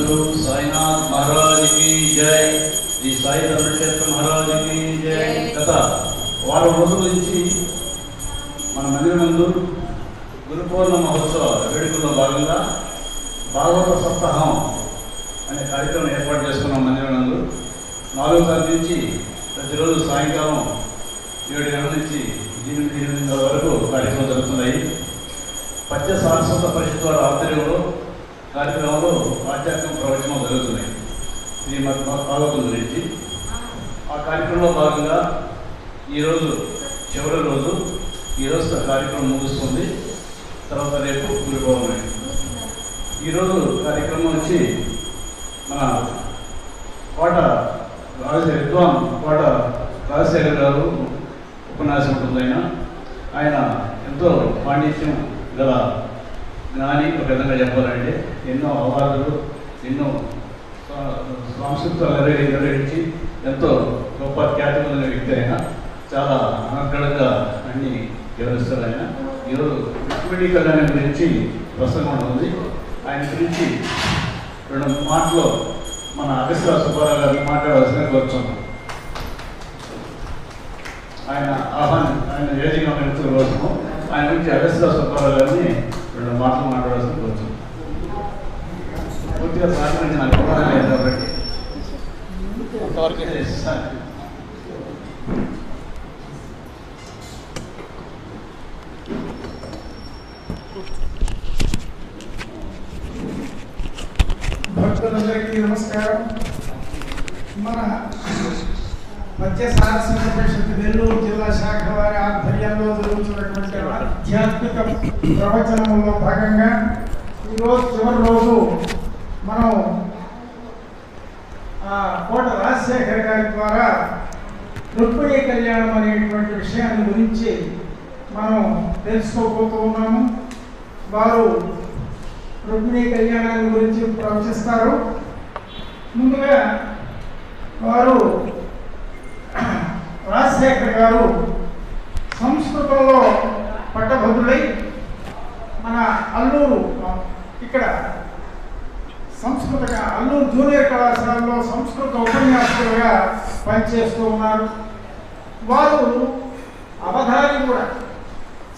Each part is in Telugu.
श्री साईनाथ महाराज की जय, श्री साई धर्मक्षेत्र महाराज की जय। गत వారం రోజుల నుంచి మన మందిరం నందు గురు పౌర్ణమి మహోత్సవ వేడుకల్లో భాగంగా భాగవత సప్తాహం అనే కార్యక్రమం ఏర్పాటు చేసుకున్నాం. మందిరం నందు 4వ తారీఖు నుంచి ప్రతిరోజు సాయంకాలం 7 గంటల నుంచి 8 వరకు కార్యక్రమం జరుగుతున్నాయి. పద్య సారస్వత పరిషత్ వారి ఆధ్వర్యంలో కార్యక్రమంలో ఆధ్యాత్మిక ప్రవచనం జరుగుతున్నాయి శ్రీమద్ భాగవతం గురించి. ఆ కార్యక్రమంలో భాగంగా ఈరోజు చివరి రోజు, ఈరోజు కార్యక్రమం ముగుస్తుంది. తర్వాత రేపు గురు పౌర్ణమి. ఈరోజు కార్యక్రమం వచ్చి మన కోట విద్వాన్ కోట రాజశేఖర్ గారు ఉపన్యాసం ఉంటుంది. ఆయన ఎంతో పాండిత్యం గల జ్ఞాని. ఒక విధంగా చెప్పాలంటే ఎన్నో అవార్డులు, ఎన్నో సంస్కృతాలు నిర్వహించి ఎంతో గొప్ప ఖ్యాతి పొందిన వ్యక్తి. ఆయన చాలా అనర్గళంగా అన్ని వివరిస్తారు. ఆయన ఈరోజు రుక్మిణీ కళ్యాణం గురించి ప్రసంగం ఉంటుంది. ఆయన గురించి 2 మాటలు మన అగస్త్య సుబ్బారావు గారిని మాట్లాడవలసిన కోరుతున్నాం. ఆయన వేదిక మిత్రుల కోసము ఆయన గురించి అగస్త్య సుబ్బారావు గారిని 2 మాటలు మాట్లాడాల్సిన కోరుతున్నాం. పూర్తిగా సహకరించి నాకు ఉపకారం లేదు కాబట్టి అంతవరకు సార్. భక్తులందరికీ నమస్కారం. మన మధ్య సారస్వత పరిషత్ నెల్లూరు జిల్లా శాఖ వారి ఆధ్వర్యంలో జరుగుతున్నటువంటి ఆధ్యాత్మిక ప్రవచనంలో భాగంగా ఈరోజు చివరి రోజు మనం కోట రాజశేఖర్ గారి ద్వారా రుక్మిణీ కళ్యాణం అనేటువంటి విషయాన్ని గురించి మనం తెలుసుకోబోతూ ఉన్నాము. వారు రుక్మిణీ కళ్యాణాన్ని గురించి ప్రవచిస్తారు. ముందుగా వారు రాజశేఖర్ గారు సంస్కృతంలో పట్టభద్రులై మన అల్లూరు ఇక్కడ అల్లూరు జూనియర్ కళాశాలలో సంస్కృత ఉపన్యాసకులుగా పనిచేస్తూ ఉన్నారు. వారు అవధాని కూడా.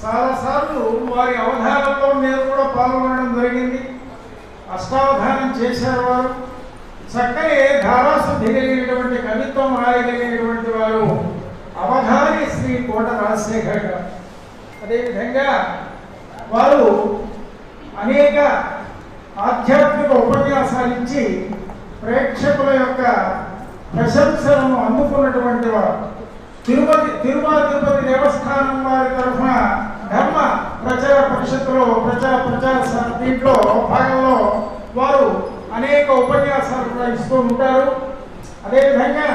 చాలాసార్లు వారి అవధానంలో నేను కూడా పాల్గొనడం జరిగింది. అష్టావధానం చేశారు వారు. చక్కని ధారాశుద్ధి కలిగినటువంటి కవిత్వం రాయగలిగినటువంటి వారు అవధాని శ్రీ కోట రాజశేఖర్ గారు. అదేవిధంగా వారు అనేక ఆధ్యాత్మిక ఉపన్యాసాలు ఇచ్చి ప్రేక్షకుల యొక్క ప్రశంసలను అందుకున్నటువంటి వారు. తిరుమల తిరుపతి దేవస్థానం వారి తరఫున ధర్మ ప్రచార పరిషత్తులో దీంట్లో భాగంలో వారు అనేక ఉపన్యాసాలు కూడా ఇస్తూ ఉంటారు. అదేవిధంగా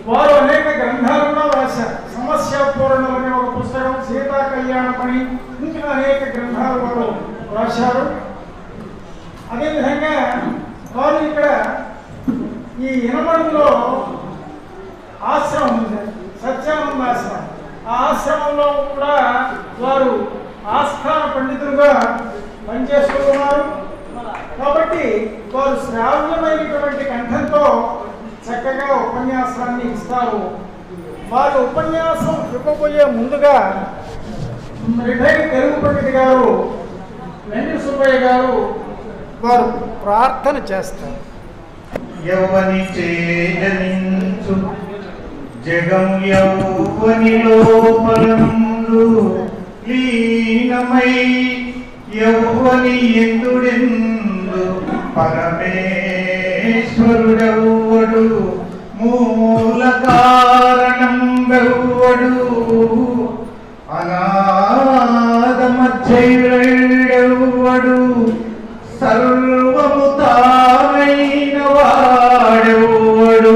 వారు అనేక గ్రంథాలను రాశారు. సమస్యాపూరణం అనే ఒక పుస్తకం, సీతా కళ్యాణమని, ఇంకా అనేక గ్రంథాలు వారు రాశారు. అదేవిధంగా వారు ఇక్కడ ఈ ఇనమడుగులో ఆశ్రమం ఉంది, సత్యానంద ఆశ్రమం. ఆ ఆశ్రమంలో కూడా వారు ఆస్థాన పండితులుగా పనిచేస్తూ ఉన్నారు. కాబట్టి వారు శ్రావ్యమైనటువంటి కంఠంతో చక్కగా ఉపన్యాసాన్ని ఇస్తారు. వారి ఉపన్యాసం ఇవ్వబోయే ముందుగా రిటైర్డ్ తెలుగు పండితుడు గారు వెంకట సుబ్బయ్య గారు వారు ప్రార్థన చేస్తారు. యౌవని చేజనించు జగం యౌవనిలో పరములు లీనమై యౌవని ఎందుడెందు పరమేశ్వరుడెవ్వడు మూల కారణం వెవ్వడు అనాద మధ్యుడెవ్వడు సర్వము తానైన వాడెవ్వడు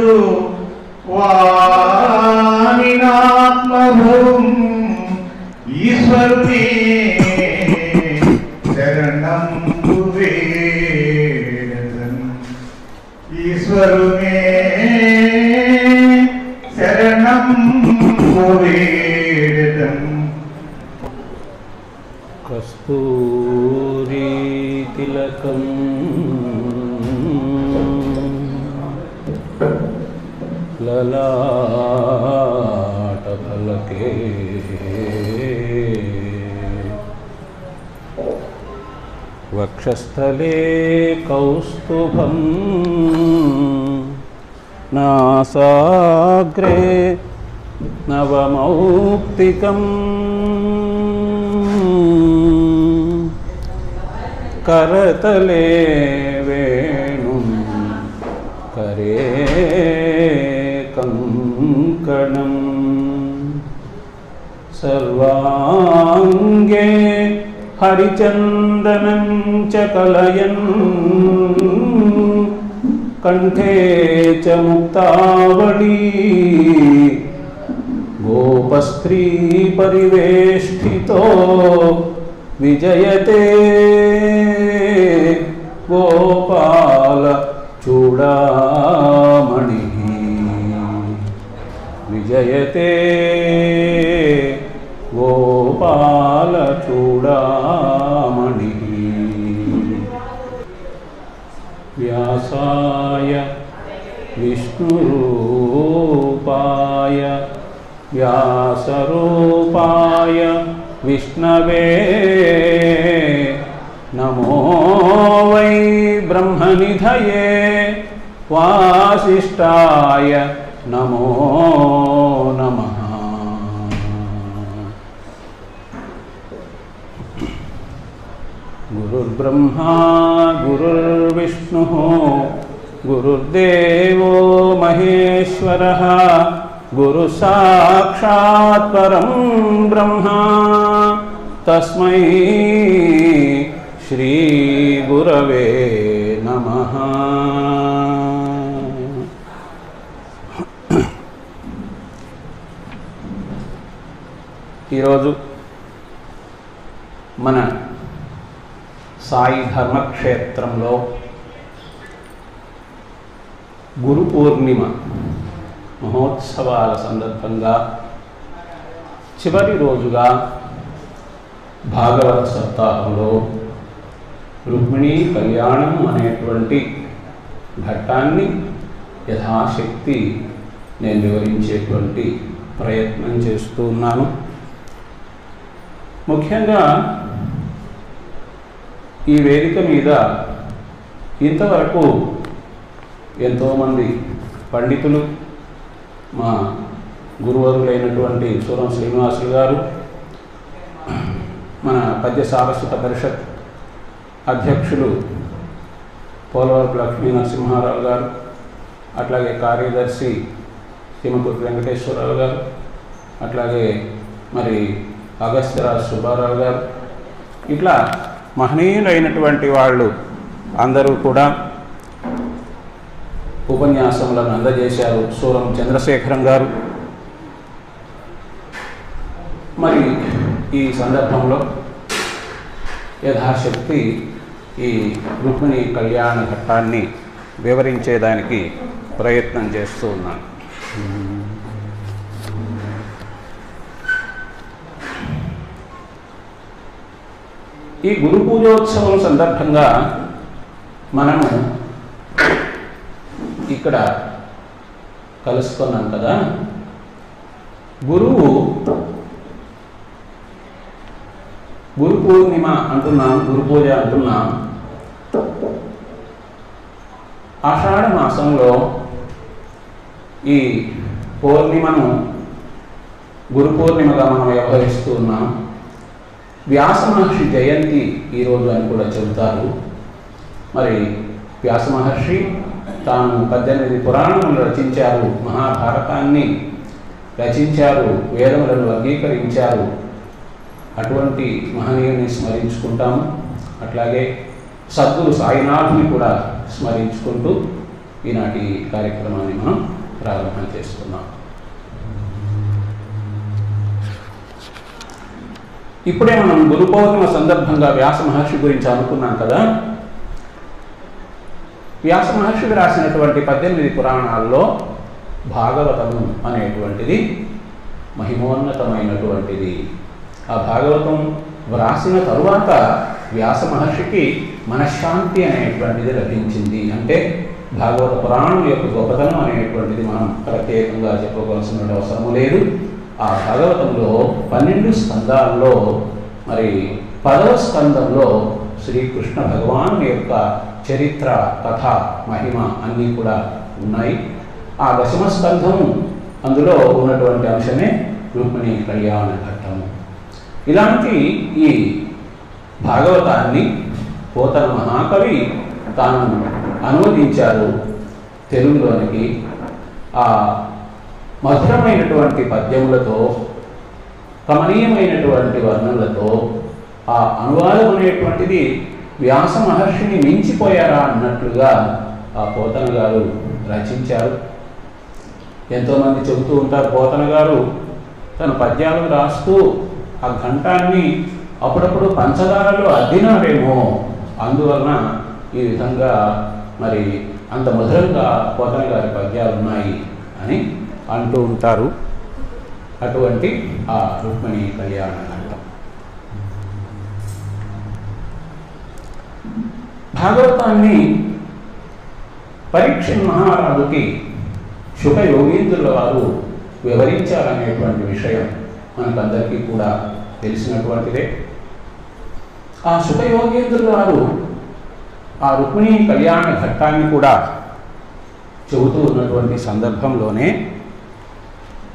వానినాత్మభవం ఈశ్వరునే శరణంబు వేడదన్ ఈశ్వరునే శరణంబు వేడదన్ కస్తూరి తిలకం లలాటఫలకే వక్షస్థలే కౌస్తుభం నాసాగ్రే నవమౌక్తికం కరతలే వేణుం కరే కంకణం సర్వాంగే హరిచందనం చ కలయన్ కంఠే చ ముక్తావళీ గోపస్త్రీ పరివేష్టితో విజయతే గోపాల చూడామణి విజయతే గోపాల చూడామణి వ్యాసాయ విష్ణురూపాయ వ్యాసరూపాయ విష్ణవే నమో వై బ్రహ్మనిధయే వాసిష్ఠాయ నమో నమః. గురుర్బ్రహ్మా గురుర్విష్ణుః గురుర్దేవో మహేశ్వరః గురు సాక్షాత్ పరం బ్రహ్మ తస్మై శ్రీ గురవే నమః. ఈరోజు మన సాయి ధర్మక్షేత్రంలో గురు పూర్ణిమ మహోత్సవాల సందర్భంగా చివరి రోజుగా భాగవత సప్తాహంలో రుక్మిణీ కళ్యాణం అనేటువంటి ఘట్టాన్ని యథాశక్తి నేను వివరించేటువంటి ప్రయత్నం చేస్తూ ఉన్నాను. ముఖ్యంగా ఈ వేదిక మీద ఇంతవరకు ఎంతోమంది పండితులు, మా గురువరులైనటువంటి సూరం శ్రీనివాసులు గారు, మన పద్య సారస్వత పరిషత్ అధ్యక్షులు పోలవరపు లక్ష్మీ నరసింహారావు గారు, అట్లాగే కార్యదర్శి తిమ్మకుర్తి వెంకటేశ్వరరావు గారు, అట్లాగే మరి అగస్త్యరాజు సుబ్బారావు గారు, ఇట్లా మహనీయులైనటువంటి వాళ్ళు అందరూ కూడా ఉపన్యాసములను అందజేశారు. సూరం చంద్రశేఖరం గారు. మరి ఈ సందర్భంలో యథాశక్తి ఈ రుక్మిణీ కళ్యాణ ఘట్టాన్ని వివరించేదానికి ప్రయత్నం చేస్తూ ఉన్నాను. ఈ గురు పూజోత్సవం సందర్భంగా మనము ఇక్కడ కలుసుకున్నాం కదా. గురు పూర్ణిమ అంటున్నాం, గురు పూజ అంటున్నాం. ఆషాఢ మాసంలో ఈ పూర్ణిమను గురు పూర్ణిమగా మనం వ్యవహరిస్తూ ఉన్నాం. వ్యాస మహర్షి జయంతి ఈరోజు అని కూడా చెబుతారు. మరి వ్యాస మహర్షి తాను 18 పురాణములు రచించారు, మహాభారతాన్ని రచించారు, వేదములను వర్గీకరించారు. అటువంటి మహనీయుని స్మరించుకుంటాము. అట్లాగే సద్గురు సాయినాథుని కూడా స్మరించుకుంటూ ఈనాటి కార్యక్రమాన్ని మనం ప్రారంభం చేసుకున్నాం. ఇప్పుడే మనం గురు పౌర్ణిమ సందర్భంగా వ్యాస మహర్షి గురించి అనుకున్నాం కదా. వ్యాస మహర్షికి రాసినటువంటి 18 పురాణాల్లో భాగవతము అనేటువంటిది మహిమోన్నతమైనటువంటిది. ఆ భాగవతం వ్రాసిన తరువాత వ్యాస మహర్షికి మనశ్శాంతి అనేటువంటిది లభించింది. అంటే భాగవత పురాణం యొక్క గొప్పతనం అనేటువంటిది మనం ప్రత్యేకంగా చెప్పుకోవాల్సిన అవసరం లేదు. ఆ భాగవతంలో 12 స్కందాల్లో మరి 10వ స్కందంలో శ్రీకృష్ణ భగవాను యొక్క చరిత్ర, కథ, మహిమ అన్నీ కూడా ఉన్నాయి. ఆ 10వ స్కంధము అందులో ఉన్నటువంటి అంశమే రుక్మిణీ కళ్యాణ ఘట్టము. ఇలాంటి ఈ భాగవతాన్ని పోతన మహాకవి తాను అనువదించారు తెలుగులోనికి. ఆ మధురమైనటువంటి పద్యములతో, కమనీయమైనటువంటి వర్ణనలతో ఆ అనువాదం అనేటువంటిది వ్యాస మహర్షిని మించిపోయారా అన్నట్లుగా ఆ పోతన గారు రచించారు. ఎంతోమంది చెబుతూ ఉంటారు, పోతన గారు తన పద్యాలను రాస్తూ ఆ ఘంటాన్ని అప్పుడప్పుడు పంచదారలో అద్దినారేమో, అందువలన ఈ విధంగా మరి అంత మధురంగా పోతన గారి పద్యాలు ఉన్నాయి అని అంటూ ఉంటారు. అటువంటి ఆ రుక్మిణీ కళ్యాణ ఘట్టం. భాగవతాన్ని పరీక్షిత్ మహారాజుకి శుక యోగీంద్రుల వారు వివరించారనేటువంటి విషయం మనకందరికీ కూడా తెలిసినటువంటిదే. ఆ శుక యోగీంద్రుల వారు ఆ రుక్మిణీ కళ్యాణ ఘట్టాన్ని కూడా చెబుతూ ఉన్నటువంటి సందర్భంలోనే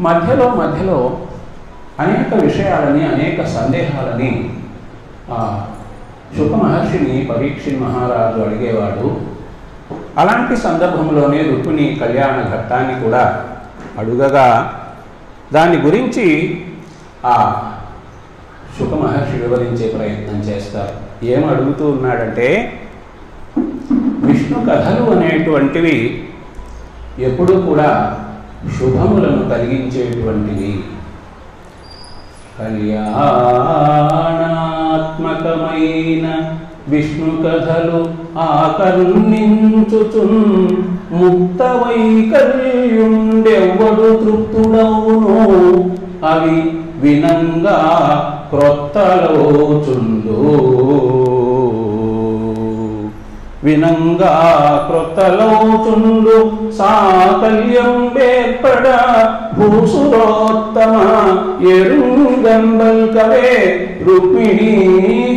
మధ్యలో అనేక విషయాలని, అనేక సందేహాలని శుక మహర్షిని పరీక్షిత్ మహారాజు అడిగేవాడు. అలాంటి సందర్భంలోనే రుక్మిణీ కళ్యాణ ఘట్టాన్ని కూడా అడుగగా దాని గురించి ఆ శుక మహర్షి వివరించే ప్రయత్నం చేస్తారు. ఏం అడుగుతూ ఉన్నాడంటే, విష్ణు కథలు అనేటువంటివి ఎప్పుడూ కూడా శుభములను కలిగించేటువంటివి. కళ్యాణాత్మకమైన విష్ణు కథలు ఆకర్ణించుచున్ ముక్త వైకల్యుండెవ్వడు తృప్తుడవును, అవి వినంగా క్రొత్తలోచుండు. వినంగా క్రొత్తలోచుండు సాకల్యం వేర్పడ భూసురోత్తమ ఎరుగంబల్ కవే రుక్మిణీ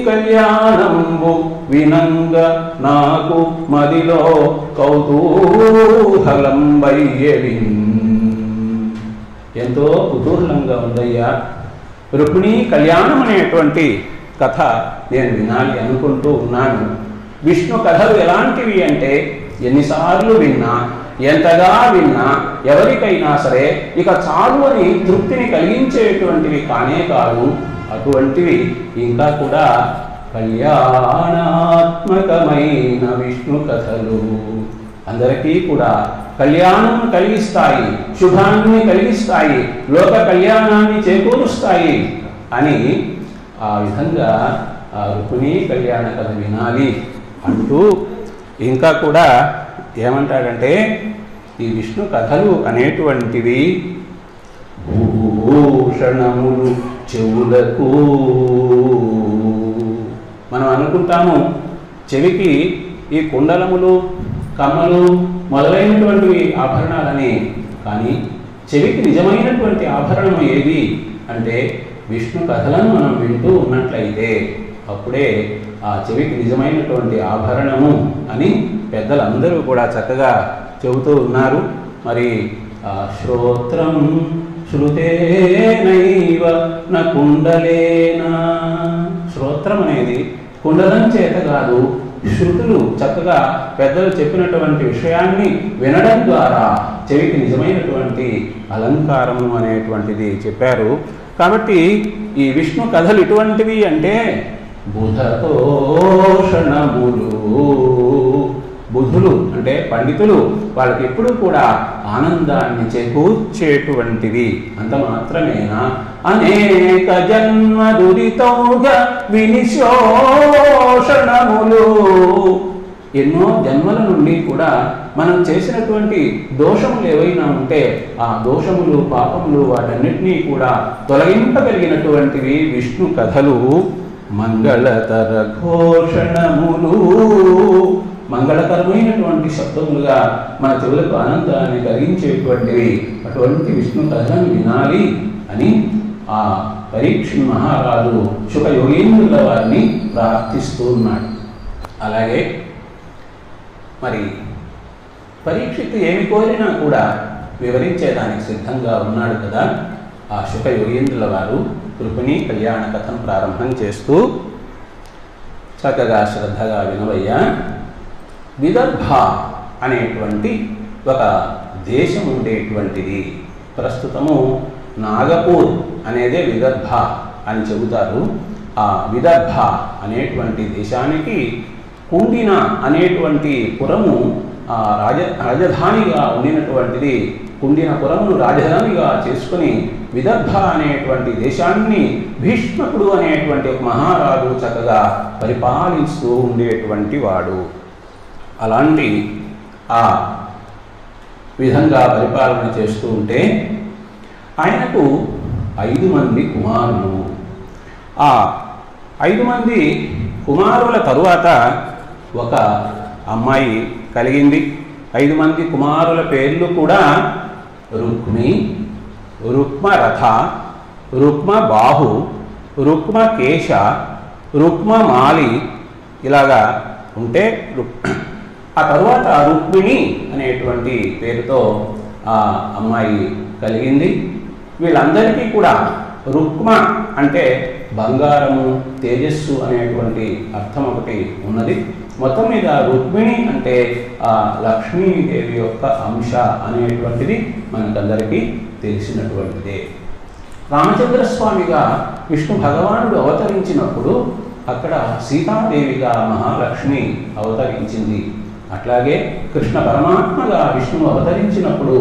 కళ్యాణంబు వినంగ నాకు మదిలో కౌతూహలంబయ్యవిన్. ఎంతో కుతూహలంగా ఉందయ్యా, రుక్మిణీ కళ్యాణం అనేటువంటి కథ నేను వినాలి అనుకుంటూ ఉన్నాను. విష్ణు కథలు ఎలాంటివి అంటే ఎన్నిసార్లు విన్నా, ఎంతగా విన్నా ఎవరికైనా సరే ఇక చాలు అని తృప్తిని కలిగించేటువంటివి కానే కాదు. అటువంటివి ఇంకా కూడా కళ్యాణాత్మకమైన విష్ణు కథలు అందరికీ కూడా కళ్యాణం కలిగిస్తాయి, శుభాన్ని కలిగిస్తాయి, లోక కళ్యాణాన్ని చేకూరుస్తాయి అని ఆ విధంగా ఆ రుక్మిణీ కళ్యాణ కథ వినాలి అంటూ ఇంకా కూడా ఏమంటాడంటే, ఈ విష్ణు కథలు అనేటువంటివి భూషణములు చెవులకు. మనం అనుకుంటాము చెవికి ఈ కుండలములు, కమ్మలు మొదలైనటువంటివి ఆభరణాలని. కానీ చెవికి నిజమైనటువంటి ఆభరణం ఏది అంటే విష్ణు కథలను మనం వింటూ ఉన్నట్లయితే అప్పుడే ఆ చెవికి నిజమైనటువంటి ఆభరణము అని పెద్దలందరూ కూడా చక్కగా చెబుతూ ఉన్నారు. మరి శ్రోత్రం శృతేనైవ న కుండలేనా. శ్రోత్రం అనేది కుండలం చేత కాదు, శృతులు చక్కగా పెద్దలు చెప్పినటువంటి విషయాన్ని వినడం ద్వారా చెవికి నిజమైనటువంటి అలంకారము అనేటువంటిది చెప్పారు. కాబట్టి ఈ విష్ణు కథలు ఇటువంటివి అంటే బుధతోషణములు. బుధులు అంటే పండితులు, వాళ్ళకి ఎప్పుడూ కూడా ఆనందాన్ని చేకూర్చేటువంటివి. అంత మాత్రమేనా అనేక జన్మ దురితౌజ వినిశోషణములు. ఎన్నో జన్మల నుండి కూడా మనం చేసినటువంటి దోషములు ఏవైనా ఉంటే ఆ దోషములు, పాపములు వాటన్నిటినీ కూడా తొలగింపగలిగినటువంటివి విష్ణు కథలు. మంగళతర ఘోషణములు మంగళకరమైనటువంటి శబ్దములుగా మన చెవులకు ఆనందాన్ని కలిగించేటువంటివి అటువంటి విష్ణు కథలను వినాలి అని ఆ పరీక్ష మహారాజు శుక యోగేంద్రుల వారిని ప్రార్థిస్తూ ఉన్నాడు. అలాగే మరి పరీక్షిత్తు ఏమి కోరినా కూడా వివరించేదానికి సిద్ధంగా ఉన్నాడు కదా. ఆ శుక యోగేంద్రుల వారు రుక్మిణీ కళ్యాణ కథను ప్రారంభం చేస్తూ చక్కగా శ్రద్ధగా వినవయ్యా. విదర్భ అనేటువంటి ఒక దేశం ఉండేటువంటిది. ప్రస్తుతము నాగపూర్ అనేదే విదర్భ అని చెబుతారు. ఆ విదర్భ అనేటువంటి దేశానికి కుండిన అనేటువంటి పురము రాజధానిగా ఉండినటువంటిది. కుండినపురమును రాజధానిగా చేసుకుని విదర్భ అనేటువంటి దేశాన్ని భీష్మకుడు అనేటువంటి ఒక మహారాజు చక్కగా పరిపాలిస్తూ ఉండేటువంటి వాడు. అలాంటి ఆ విధంగా పరిపాలన చేస్తూ ఉంటే ఆయనకు 5 మంది కుమారులు. ఆ 5 మంది కుమారుల తరువాత ఒక అమ్మాయి కలిగింది. 5 మంది కుమారుల పేర్లు కూడా రుక్మి, రుక్మరథ, రుక్మబాహు, రుక్మకేశ, రుక్మమాలి ఇలాగా ఉంటే ఆ తరువాత రుక్మిణి అనేటువంటి పేరుతో ఆ అమ్మాయి కలిగింది. వీళ్ళందరికీ కూడా రుక్మ అంటే బంగారము, తేజస్సు అనేటువంటి అర్థం ఒకటి ఉన్నది. మొత్తం మీద రుక్మిణి అంటే ఆ లక్ష్మీదేవి యొక్క అంశ అనేటువంటిది మనకందరికీ తెలిసినటువంటిదే. రామచంద్రస్వామిగా విష్ణు భగవానుడు అవతరించినప్పుడు అక్కడ సీతాదేవిగా మహాలక్ష్మి అవతరించింది. అట్లాగే కృష్ణ పరమాత్మగా విష్ణువు అవతరించినప్పుడు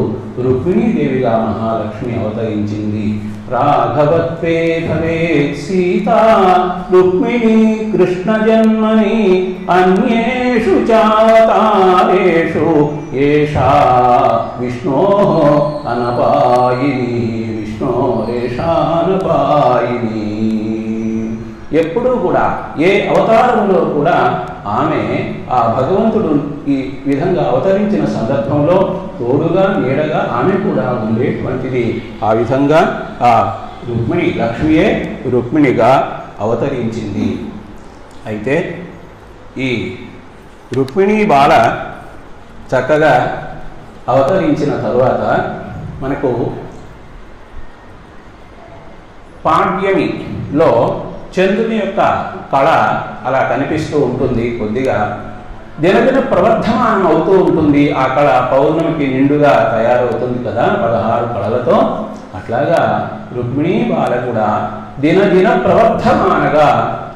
రుక్మిణీదేవిగా మహాలక్ష్మి అవతరించింది. రాఘవత్వే భవేత్ సీతా రుక్మిణీ కృష్ణ జన్మని అన్యేషు చావతారేషు ఏషా విష్ణోః అనపాయిని విష్ణోరేషానపాయిని. ఎప్పుడూ కూడా ఏ అవతారంలో కూడా ఆమె ఆ భగవంతుడు ఈ విధంగా అవతరించిన సందర్భంలో తోడుగా నీడగా ఆమె కూడా ఉండేటువంటిది. ఆ విధంగా ఆ రుక్మిణి లక్ష్మియే రుక్మిణిగా అవతరించింది. అయితే ఈ రుక్మిణి బాల చక్కగా అవతరించిన తరువాత మనకు పాడ్యమిలో చంద్రుని యొక్క కళ అలా కనిపిస్తూ ఉంటుంది. కొద్దిగా దినదిన ప్రవర్ధమానం అవుతూ ఉంటుంది. ఆ కళ పౌర్ణమికి నిండుగా తయారవుతుంది కదా 16 కళలతో. అట్లాగా రుక్మిణీ బాల కూడా దినదిన ప్రవర్ధమానగా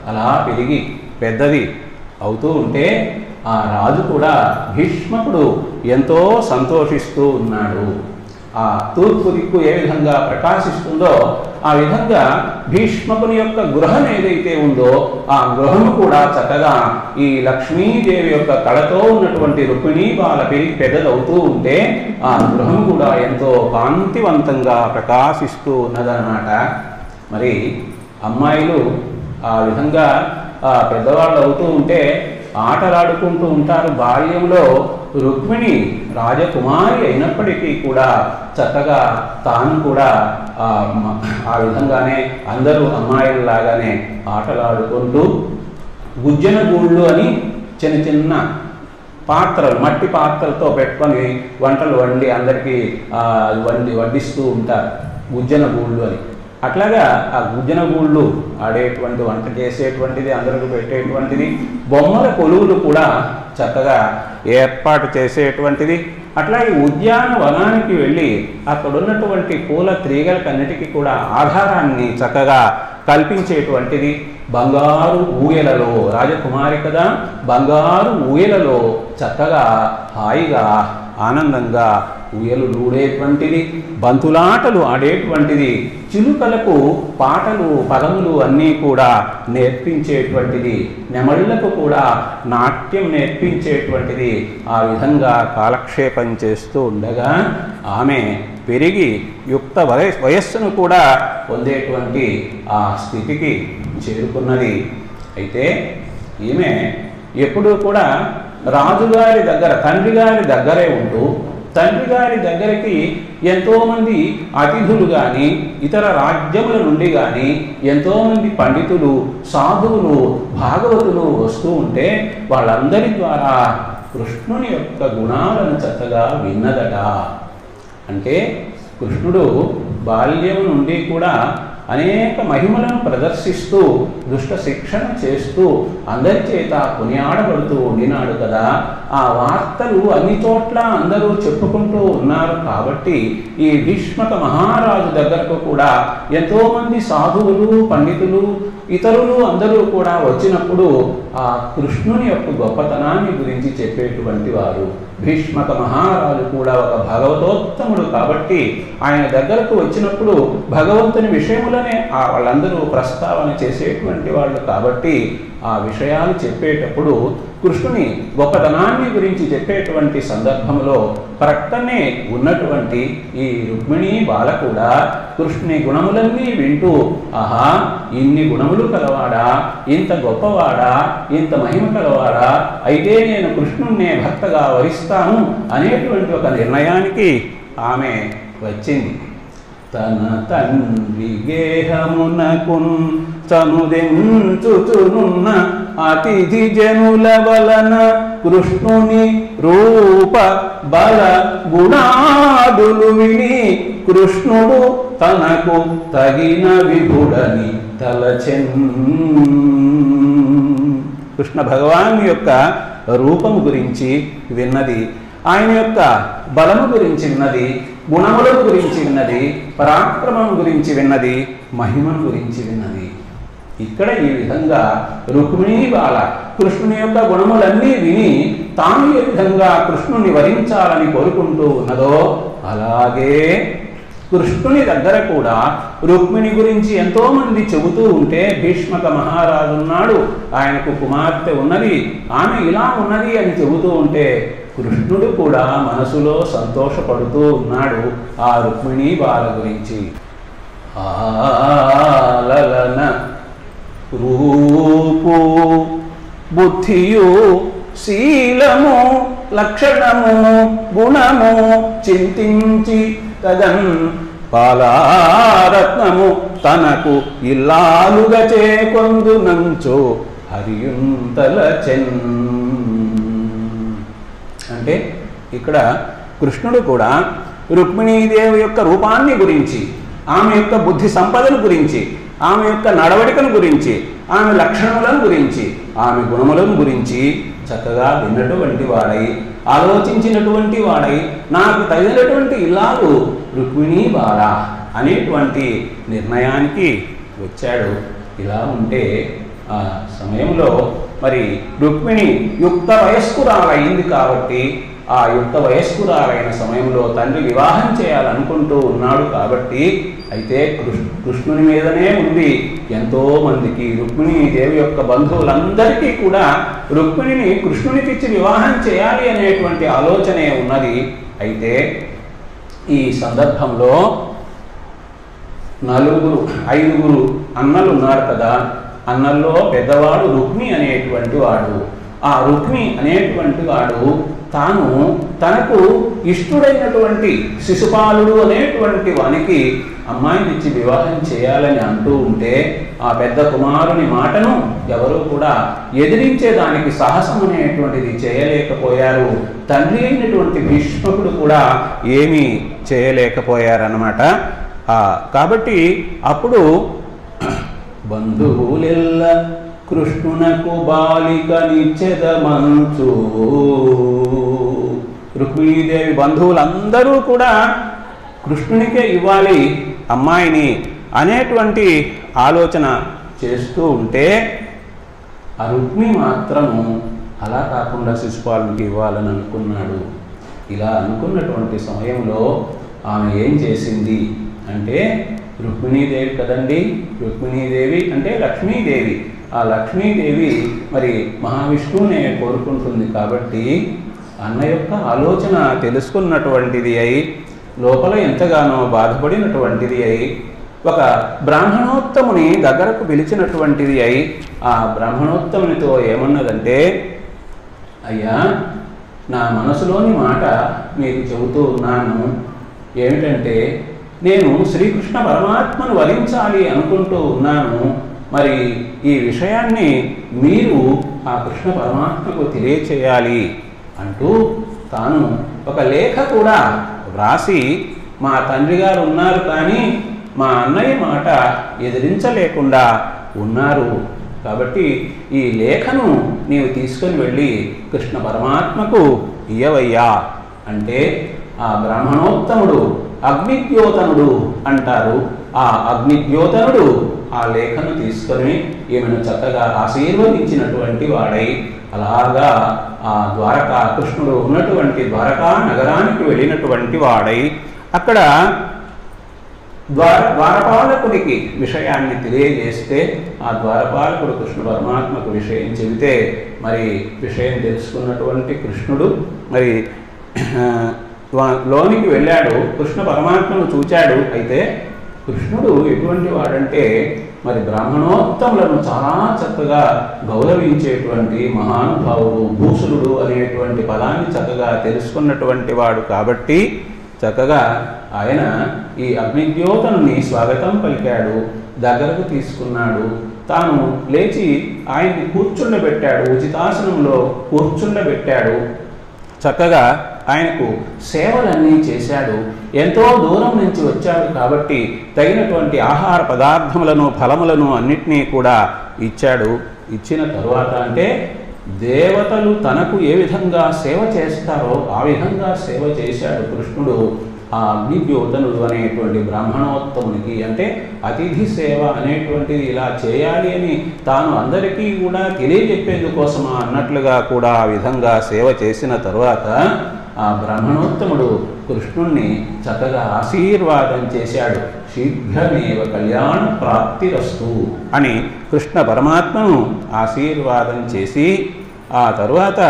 అలా పెరిగి పెద్దది అవుతూ ఉంటే ఆ రాజు కూడా భీష్మకుడు ఎంతో సంతోషిస్తూ ఉన్నాడు. ఆ తూర్పు దిక్కు ఏ విధంగా ప్రకాశిస్తుందో ఆ విధంగా భీష్మకుని యొక్క గృహం ఏదైతే ఉందో ఆ గృహము కూడా చక్కగా ఈ లక్ష్మీదేవి యొక్క కళతో ఉన్నటువంటి రుక్మిణీ బాల పెరిగి పెద్దదవుతూ ఉంటే ఆ గృహం కూడా ఎంతో కాంతివంతంగా ప్రకాశిస్తూ ఉన్నదన్నమాట. మరి అమ్మాయిలు ఆ విధంగా పెద్దవాళ్ళు అవుతూ ఉంటే ఆటలాడుకుంటూ ఉంటారు. బాల్యంలో రుక్మిణి రాజకుమారి అయినప్పటికీ కూడా చక్కగా తాను కూడా ఆ విధంగానే అందరూ అమ్మాయిలలాగానే ఆటలాడుకుంటూ గుజ్జన గూళ్ళు అని చిన్న చిన్న పాత్రలు మట్టి పాత్రలతో పెట్టుకొని వంటలు వండి అందరికీ వడ్డిస్తూ ఉంటారు. గుజ్జన గూళ్ళు అని. అట్లాగా ఆ గుజ్జన గూళ్ళు ఆడేటువంటి వంట చేసేటువంటిది అందరికి పెట్టేటువంటిది. బొమ్మల కొలువులు కూడా చక్కగా ఏర్పాటు చేసేటువంటిది. అట్లాగే ఉద్యానవనానికి వెళ్ళి అక్కడ ఉన్నటువంటి పూల తీగలకన్నిటికీ కూడా ఆధారాన్ని చక్కగా కల్పించేటువంటిది. బంగారు ఊయలలో రాజకుమారి కదా, బంగారు ఊయలలో చక్కగా హాయిగా ఆనందంగా ఊయలు లూడేటువంటిది, బంతులాటలు ఆడేటువంటిది, చిలుకలకు పాటలు పదములు అన్నీ కూడా నేర్పించేటువంటిది, నెమళ్ళకు కూడా నాట్యం నేర్పించేటువంటిది. ఆ విధంగా కాలక్షేపం చేస్తూ ఉండగా ఆమె పెరిగి యుక్త వయస్సును కూడా పొందేటువంటి ఆ స్థితికి చేరుకున్నది. అయితే ఈమె ఎప్పుడూ కూడా రాజుగారి దగ్గర, తండ్రి గారి దగ్గరే ఉంటూ తండ్రి గారి దగ్గరికి ఎంతోమంది అతిథులు కానీ ఇతర రాజ్యముల నుండి కానీ ఎంతోమంది పండితులు, సాధువులు, భాగవతులు వస్తూ ఉంటే వాళ్ళందరి ద్వారా కృష్ణుని యొక్క గుణాలను చక్కగా విన్నదట. అంటే కృష్ణుడు బాల్యం నుండి కూడా అనేక మహిమలను ప్రదర్శిస్తూ దుష్ట శిక్షణ చేస్తూ అందరి చేత కొనియాడబడుతూ ఉండినాడు కదా. ఆ వార్తలు అన్ని చోట్ల అందరూ చెప్పుకుంటూ ఉన్నారు కాబట్టి ఈ భీష్మక మహారాజు దగ్గరకు కూడా ఎంతోమంది సాధువులు, పండితులు, ఇతరులు అందరూ కూడా వచ్చినప్పుడు ఆ కృష్ణుని యొక్క గొప్పతనాన్ని గురించి చెప్పేటువంటి వారు. భీష్మక మహారాజు కూడా ఒక భగవతోత్తముడు కాబట్టి ఆయన దగ్గరకు వచ్చినప్పుడు భగవంతుని విషయములనే వాళ్ళందరూ ప్రస్తావన చేసేటువంటి వాళ్ళు కాబట్టి ఆ విషయాలు చెప్పేటప్పుడు కృష్ణుని గొప్పతనాన్ని గురించి చెప్పేటువంటి సందర్భంలో ప్రక్కనే ఉన్నటువంటి ఈ రుక్మిణి బాల కూడా కృష్ణుని గుణములన్నీ వింటూ, ఆహా ఇన్ని గుణములు కలవాడా, ఇంత గొప్పవాడా, ఇంత మహిమ కలవాడా, అయితే నేను కృష్ణుణ్ణే భర్తగా వరిస్తాను అనేటువంటి ఒక నిర్ణయానికి ఆమె వచ్చింది. తన తండ్రి గేహమునకున్ చనుదెంచుచునున్న అతిథి జనుల వలన కృష్ణుని రూప బల గుణాదులు విని కృష్ణుడు తనకు తగిన విభుడని తలచెన్. కృష్ణ భగవాన్ యొక్క రూపము గురించి విన్నది, ఆయన యొక్క బలము గురించి విన్నది, గుణముల గురించి విన్నది, పరాక్రమం గురించి విన్నది, మహిమను గురించి విన్నది. ఇక్కడ ఈ విధంగా రుక్మిణీ బాల కృష్ణుని యొక్క గుణములన్నీ విని తాను ఏ విధంగా కృష్ణుని వరించాలని కోరుకుంటూ ఉన్నదో అలాగే కృష్ణుని దగ్గర కూడా రుక్మిణి గురించి ఎంతోమంది చెబుతూ ఉంటే, భీష్మక మహారాజు ఉన్నాడు, ఆయనకు కుమార్తె ఉన్నది, ఆమె ఇలా ఉన్నది అని చెబుతూ ఉంటే కృష్ణుడు కూడా మనసులో సంతోషపడుతూ ఉన్నాడు ఆ రుక్మిణీ బాల గురించి. ఆలలన రూపు బుద్ధియు శీలము లక్షణము గుణము చింతించి తగన్ పాలారత్నము తనకు ఇల్లాలుగా చేకొందునంచో హరియుంతల చెన్. అంటే ఇక్కడ కృష్ణుడు కూడా రుక్మిణీదేవి యొక్క రూపాన్ని గురించి, ఆమె యొక్క బుద్ధి సంపదను గురించి, ఆమె యొక్క నడవడికను గురించి, ఆమె లక్షణములను గురించి, ఆమె గుణములను గురించి చక్కగా విన్నటువంటి వాడై, ఆలోచించినటువంటి వాడై, నాకు తగినటువంటి ఇల్లాలు రుక్మిణీ బాల అనేటువంటి నిర్ణయానికి వచ్చాడు. ఇలా ఉంటే ఆ సమయంలో మరి రుక్మిణి యుక్త వయస్కురాలైంది కాబట్టి ఆ యుక్త వయస్కురాలైన సమయంలో తండ్రి వివాహం చేయాలనుకుంటూ ఉన్నాడు కాబట్టి, అయితే కృష్ణుని మీదనే ఉంది ఎంతోమందికి, రుక్మిణీదేవి యొక్క బంధువులందరికీ కూడా రుక్మిణిని కృష్ణునికిచ్చి వివాహం చేయాలి అనేటువంటి ఆలోచనే ఉన్నది. అయితే ఈ సందర్భంలో ఐదుగురు అన్నలు ఉన్నారు కదా, అన్నల్లో పెద్దవాడు రుక్మి అనేటువంటి వాడు. ఆ రుక్మి అనేటువంటి వాడు తాను తనకు ఇష్టుడైనటువంటి శిశుపాలుడు అనేటువంటి వానికి అమ్మాయినిచ్చి వివాహం చేయాలని అంటూ ఉంటే ఆ పెద్ద కుమారుని మాటను ఎవరూ కూడా ఎదిరించేదానికి సాహసం అనేటువంటిది చేయలేకపోయారు. తండ్రి అయినటువంటి భీష్మకుడు కూడా ఏమీ చేయలేకపోయారన్నమాట. కాబట్టి అప్పుడు బంధువులెల్ల కృష్ణునకు బాలిక నిచ్చెదమంచు, రుక్మిణీదేవి బంధువులందరూ కూడా కృష్ణునికే ఇవ్వాలి అమ్మాయిని అనేటువంటి ఆలోచన చేస్తూ ఉంటే ఆ రుక్మి మాత్రము అలా కాకుండా శిశుపాలునికి ఇవ్వాలని అనుకున్నాడు. ఇలా అనుకున్నటువంటి సమయంలో ఆమె ఏం చేసింది అంటే, రుక్మిణీదేవి కదండి, రుక్మిణీదేవి అంటే లక్ష్మీదేవి. ఆ లక్ష్మీదేవి మరి మహావిష్ణువునే కోరుకుంటుంది కాబట్టి అన్న యొక్క ఆలోచన తెలుసుకున్నటువంటిది అయి, లోపల ఎంతగానో బాధపడినటువంటిది అయి, ఒక బ్రాహ్మణోత్తముని దగ్గరకు పిలిచినటువంటిది అయి, ఆ బ్రాహ్మణోత్తమునితో ఏమన్నదంటే, అయ్యా, నా మనసులోని మాట మీకు చెబుతూ ఉన్నాను. ఏమిటంటే, నేను శ్రీకృష్ణ పరమాత్మను వరించాలి అనుకుంటూ ఉన్నాను. మరి ఈ విషయాన్ని మీరు ఆ కృష్ణ పరమాత్మకు తెలియచేయాలి అంటూ తాను ఒక లేఖ కూడా వ్రాసి, మా తండ్రి గారు ఉన్నారు కానీ మా అన్నయ్య మాట ఎదిరించలేకుండా ఉన్నారు, కాబట్టి ఈ లేఖను నీవు తీసుకొని వెళ్ళి కృష్ణ పరమాత్మకు ఇయ్యవయ్యా అంటే, ఆ బ్రాహ్మణోత్తముడు అగ్నిద్యోతనుడు అంటారు. ఆ అగ్నిద్యోతనుడు ఆ లేఖను తీసుకొని ఈమెను చక్కగా ఆశీర్వదించినటువంటి వాడై, అలాగా ఆ ద్వారకా కృష్ణుడు ఉన్నటువంటి ద్వారకా నగరానికి వెళ్ళినటువంటి వాడై అక్కడ ద్వారపాలకుడికి విషయాన్ని తెలియజేస్తే, ఆ ద్వారపాలకుడు కృష్ణ పరమాత్మకు విషయం చెబితే, మరి విషయం తెలుసుకున్నటువంటి కృష్ణుడు మరి లోనికి వెళ్ళాడు, కృష్ణ పరమాత్మను చూచాడు. అయితే కృష్ణుడు ఎటువంటి వాడంటే, మరి బ్రాహ్మణోత్తములను చాలా చక్కగా గౌరవించేటువంటి మహానుభావుడు, భూసురుడు అనేటువంటి పదాన్ని చక్కగా తెలుసుకున్నటువంటి వాడు కాబట్టి చక్కగా ఆయన ఈ అగ్నిద్యోతనుని స్వాగతం పలికాడు, దగ్గరకు తీసుకున్నాడు. తాను లేచి ఆయన్ని కూర్చుండబెట్టాడు, ఉచితాసనంలో కూర్చుండబెట్టాడు. చక్కగా ఆయనకు సేవలన్నీ చేశాడు. ఎంతో దూరం నుంచి వచ్చాడు కాబట్టి తగినటువంటి ఆహార పదార్థములను, ఫలములను అన్నిటినీ కూడా ఇచ్చాడు. ఇచ్చిన తరువాత అంటే దేవతలు తనకు ఏ విధంగా సేవ చేస్తారో ఆ విధంగా సేవ చేశాడు కృష్ణుడు ఆ అగ్నిద్యోతనుడు అనేటువంటి బ్రాహ్మణోత్తమునికి. అంటే అతిథి సేవ అనేటువంటిది ఇలా చేయాలి అని తాను అందరికీ కూడా తెలియజెప్పేందుకోసమా అన్నట్లుగా కూడా ఆ విధంగా సేవ చేసిన తరువాత ఆ బ్రాహ్మణోత్తముడు కృష్ణుణ్ణి చక్కగా ఆశీర్వాదం చేశాడు. శీఘ్రమేవ కళ్యాణ ప్రాప్తిరస్తు అని కృష్ణ పరమాత్మను ఆశీర్వాదం చేసి, ఆ తరువాత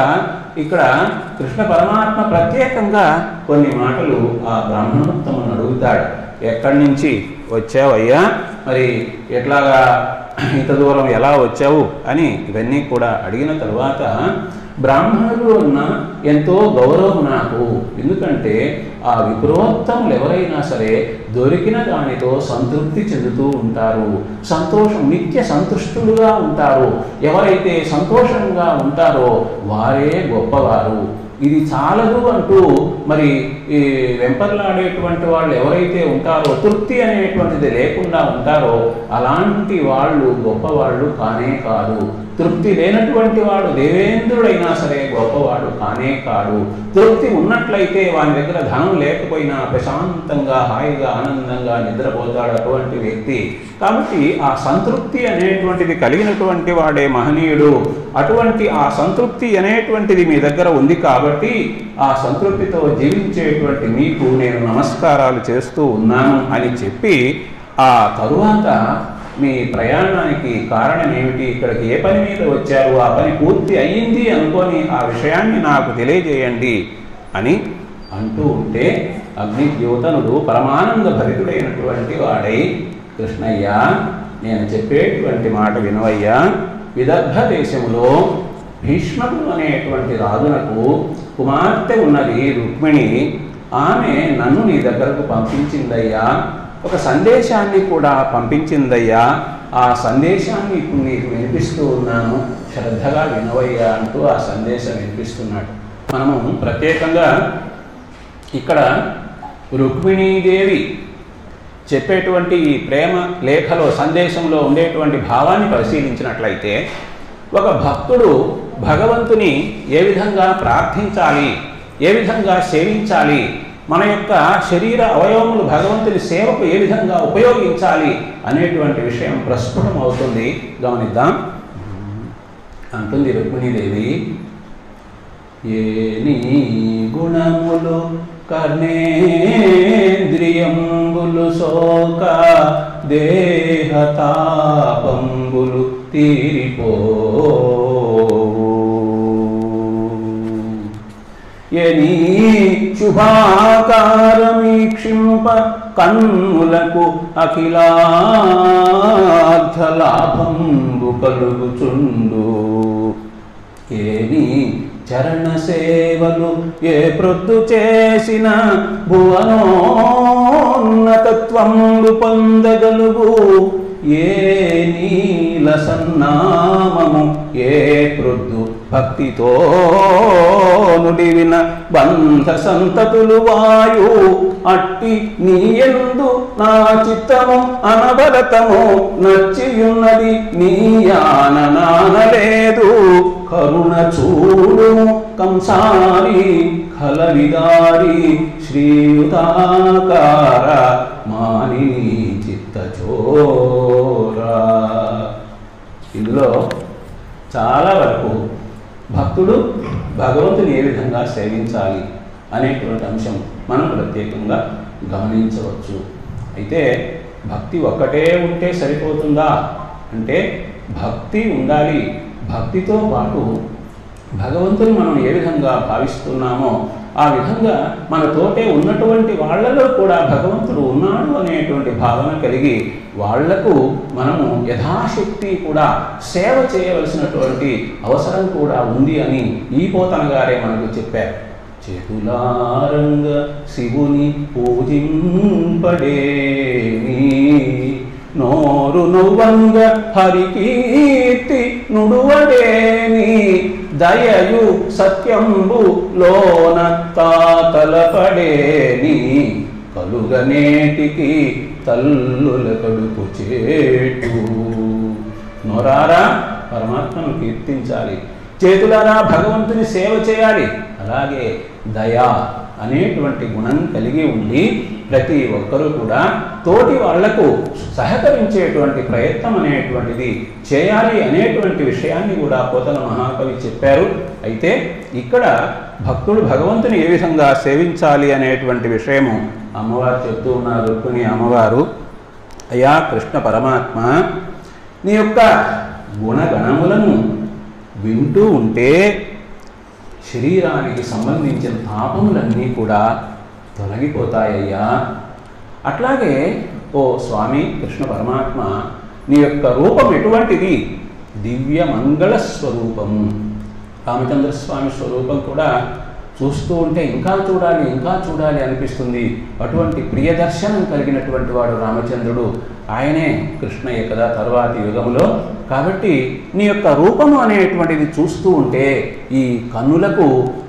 ఇక్కడ కృష్ణ పరమాత్మ ప్రత్యేకంగా కొన్ని మాటలు ఆ బ్రాహ్మణోత్తమును అడుగుతాడు. ఎక్కడి నుంచి వచ్చావయ్యా, మరి ఎట్లాగా ఇంత దూరం ఎలా వచ్చావు అని ఇవన్నీ కూడా అడిగిన తరువాత, బ్రాహ్మణులు అన్న ఎంతో గౌరవం నాకు. ఎందుకంటే ఆ విప్రోత్తములు ఎవరైనా సరే దొరికిన దానితో సంతృప్తి చెందుతూ ఉంటారు, నిత్య సంతుష్టులుగా ఉంటారు. ఎవరైతే సంతోషంగా ఉంటారో వారే గొప్పవారు. ఇది చాలదు అంటూ మరి ఈ వెంపర్లాడేటువంటి వాళ్ళు ఎవరైతే ఉంటారో, తృప్తి అనేటువంటిది లేకుండా ఉంటారో, అలాంటి వాళ్ళు గొప్పవాళ్ళు కానే కాదు. తృప్తి లేనటువంటి వాడు దేవేంద్రుడైనా సరే గొప్పవాడు కానే కాడు. తృప్తి ఉన్నట్లయితే వాని దగ్గర ధనం లేకపోయినా ప్రశాంతంగా హాయిగా ఆనందంగా నిద్రపోతాడు అటువంటి వ్యక్తి. కాబట్టి ఆ సంతృప్తి అనేటువంటిది కలిగినటువంటి వాడే మహనీయుడు. అటువంటి ఆ సంతృప్తి అనేటువంటిది మీ దగ్గర ఉంది కాబట్టి ఆ సంతృప్తితో జీవించేటువంటి మీకు నేను నమస్కారాలు చేస్తూ ఉన్నాను అని చెప్పి, ఆ తరువాత మీ ప్రయాణానికి కారణం ఏమిటి, ఇక్కడికి ఏ పని మీద వచ్చారు, ఆ పని పూర్తి అయ్యింది అనుకొని ఆ విషయాన్ని నాకు తెలియజేయండి అని అంటూ ఉంటే, అగ్నిద్యోతనుడు పరమానంద భరితుడైనటువంటి వాడై, కృష్ణయ్య నేను చెప్పేటువంటి మాట వినవయ్యా, విదర్భ దేశములో భీష్ముడు అనేటువంటి రాజునకు కుమార్తె ఉన్నది రుక్మిణి. ఆమె నన్ను నీ దగ్గరకు పంపించిందయ్యా, ఒక సందేశాన్ని కూడా పంపించిందయ్యా. ఆ సందేశాన్ని ఇప్పుడు నీకు వినిపిస్తూ ఉన్నాను, శ్రద్ధగా వినవయ్యా అంటూ ఆ సందేశం వినిపిస్తున్నాడు. మనము ప్రత్యేకంగా ఇక్కడ రుక్మిణీదేవి చెప్పేటువంటి ఈ ప్రేమ లేఖలో సందేశంలో ఉండేటువంటి భావాన్ని పరిశీలించినట్లయితే, ఒక భక్తుడు భగవంతుని ఏ విధంగా ప్రార్థించాలి, ఏ విధంగా సేవించాలి, మన యొక్క శరీర అవయవములు భగవంతుని సేవకు ఏ విధంగా ఉపయోగించాలి అనేటువంటి విషయం ప్రస్ఫుటం అవుతుంది. గమనిద్దాం. అంటుంది రుక్మిణీదేవి, ఏ నీ గుణములు కర్ణేంద్రియంబులు శోక దేహతాపంబులు తీరిపో, ఎనీ శుభాకారమీక్షింప కన్నులకు అఖిలార్థలాభంబు కలుగుచుండు, ఏని చరణ సేవలు ఏ ప్రొద్దు చేసిన భువనోన్నతత్వంబు పొందగలుగు ఏ నీల సన్నామము ఏ ప్రొద్దు భక్తితో నుడివిన బంధ సంతతులు వాయు అట్టి నీయందు నా చిత్తము అనబరతము నచ్చియున్నది నీయాన నానలేదు కరుణ చూడు కంసారి ఖలవిదారి శ్రీయుతాకార మాని చిత్తచోరా. ఇందులో చాలా వరకు భక్తుడు భగవంతుని ఏ విధంగా సేవించాలి అనేటువంటి అంశం మనం ప్రత్యేకంగా గమనించవచ్చు. అయితే భక్తి ఒక్కటే ఉంటే సరిపోతుందా అంటే భక్తి ఉండాలి. భక్తితో పాటు భగవంతుని మనం ఏ విధంగా భావిస్తున్నామో ఆ విధంగా మనతోటే ఉన్నటువంటి వాళ్ళలో కూడా భగవంతుడు ఉన్నాడు అనేటువంటి భావన కలిగి వాళ్లకు మనము యథాశక్తి కూడా సేవ చేయవలసినటువంటి అవసరం కూడా ఉంది అని ఈ పోతన గారే మనకు చెప్పారు. చేతులారంగ శివుని పూజింపడేని నోరు నువ్వంగ హరికీర్తి నుడువడేని దయయు సత్యంబు లోన తాతలపడేని కలుగనేటికి తల్లుల కడుపు చేటు. నోరారా పరమాత్మను కీర్తించాలి, చేతులారా భగవంతుని సేవ చేయాలి. అలాగే దయా అనేటువంటి గుణం కలిగి ఉండి ప్రతి ఒక్కరూ కూడా తోటి వాళ్లకు సహకరించేటువంటి ప్రయత్నం అనేటువంటిది చేయాలి అనేటువంటి విషయాన్ని కూడా పోతన మహాకవి చెప్పారు. అయితే ఇక్కడ భక్తుడు భగవంతుని ఏ విధంగా సేవించాలి అనేటువంటి విషయము అమ్మవారు చెప్తూ ఉన్నారు. రుక్మిణి అమ్మవారు, అయ్యా కృష్ణ పరమాత్మ, నీ యొక్క గుణగణములను వింటూ ఉంటే శరీరానికి సంబంధించిన తాపములన్నీ కూడా తొలగిపోతాయ్యా. అట్లాగే ఓ స్వామి కృష్ణ పరమాత్మ, నీ యొక్క రూపం ఎటువంటిది? దివ్య మంగళ స్వరూపము. రామచంద్రస్వామి స్వరూపం కూడా చూస్తూ ఉంటే ఇంకా చూడాలి అనిపిస్తుంది. అటువంటి ప్రియ దర్శనం కలిగినటువంటి వాడు రామచంద్రుడు. ఆయనే కృష్ణయ్య కదా తరువాతి యుగములో. కాబట్టి నీ యొక్క రూపము అనేటువంటిది చూస్తూ ఉంటే ఈ కన్నులకు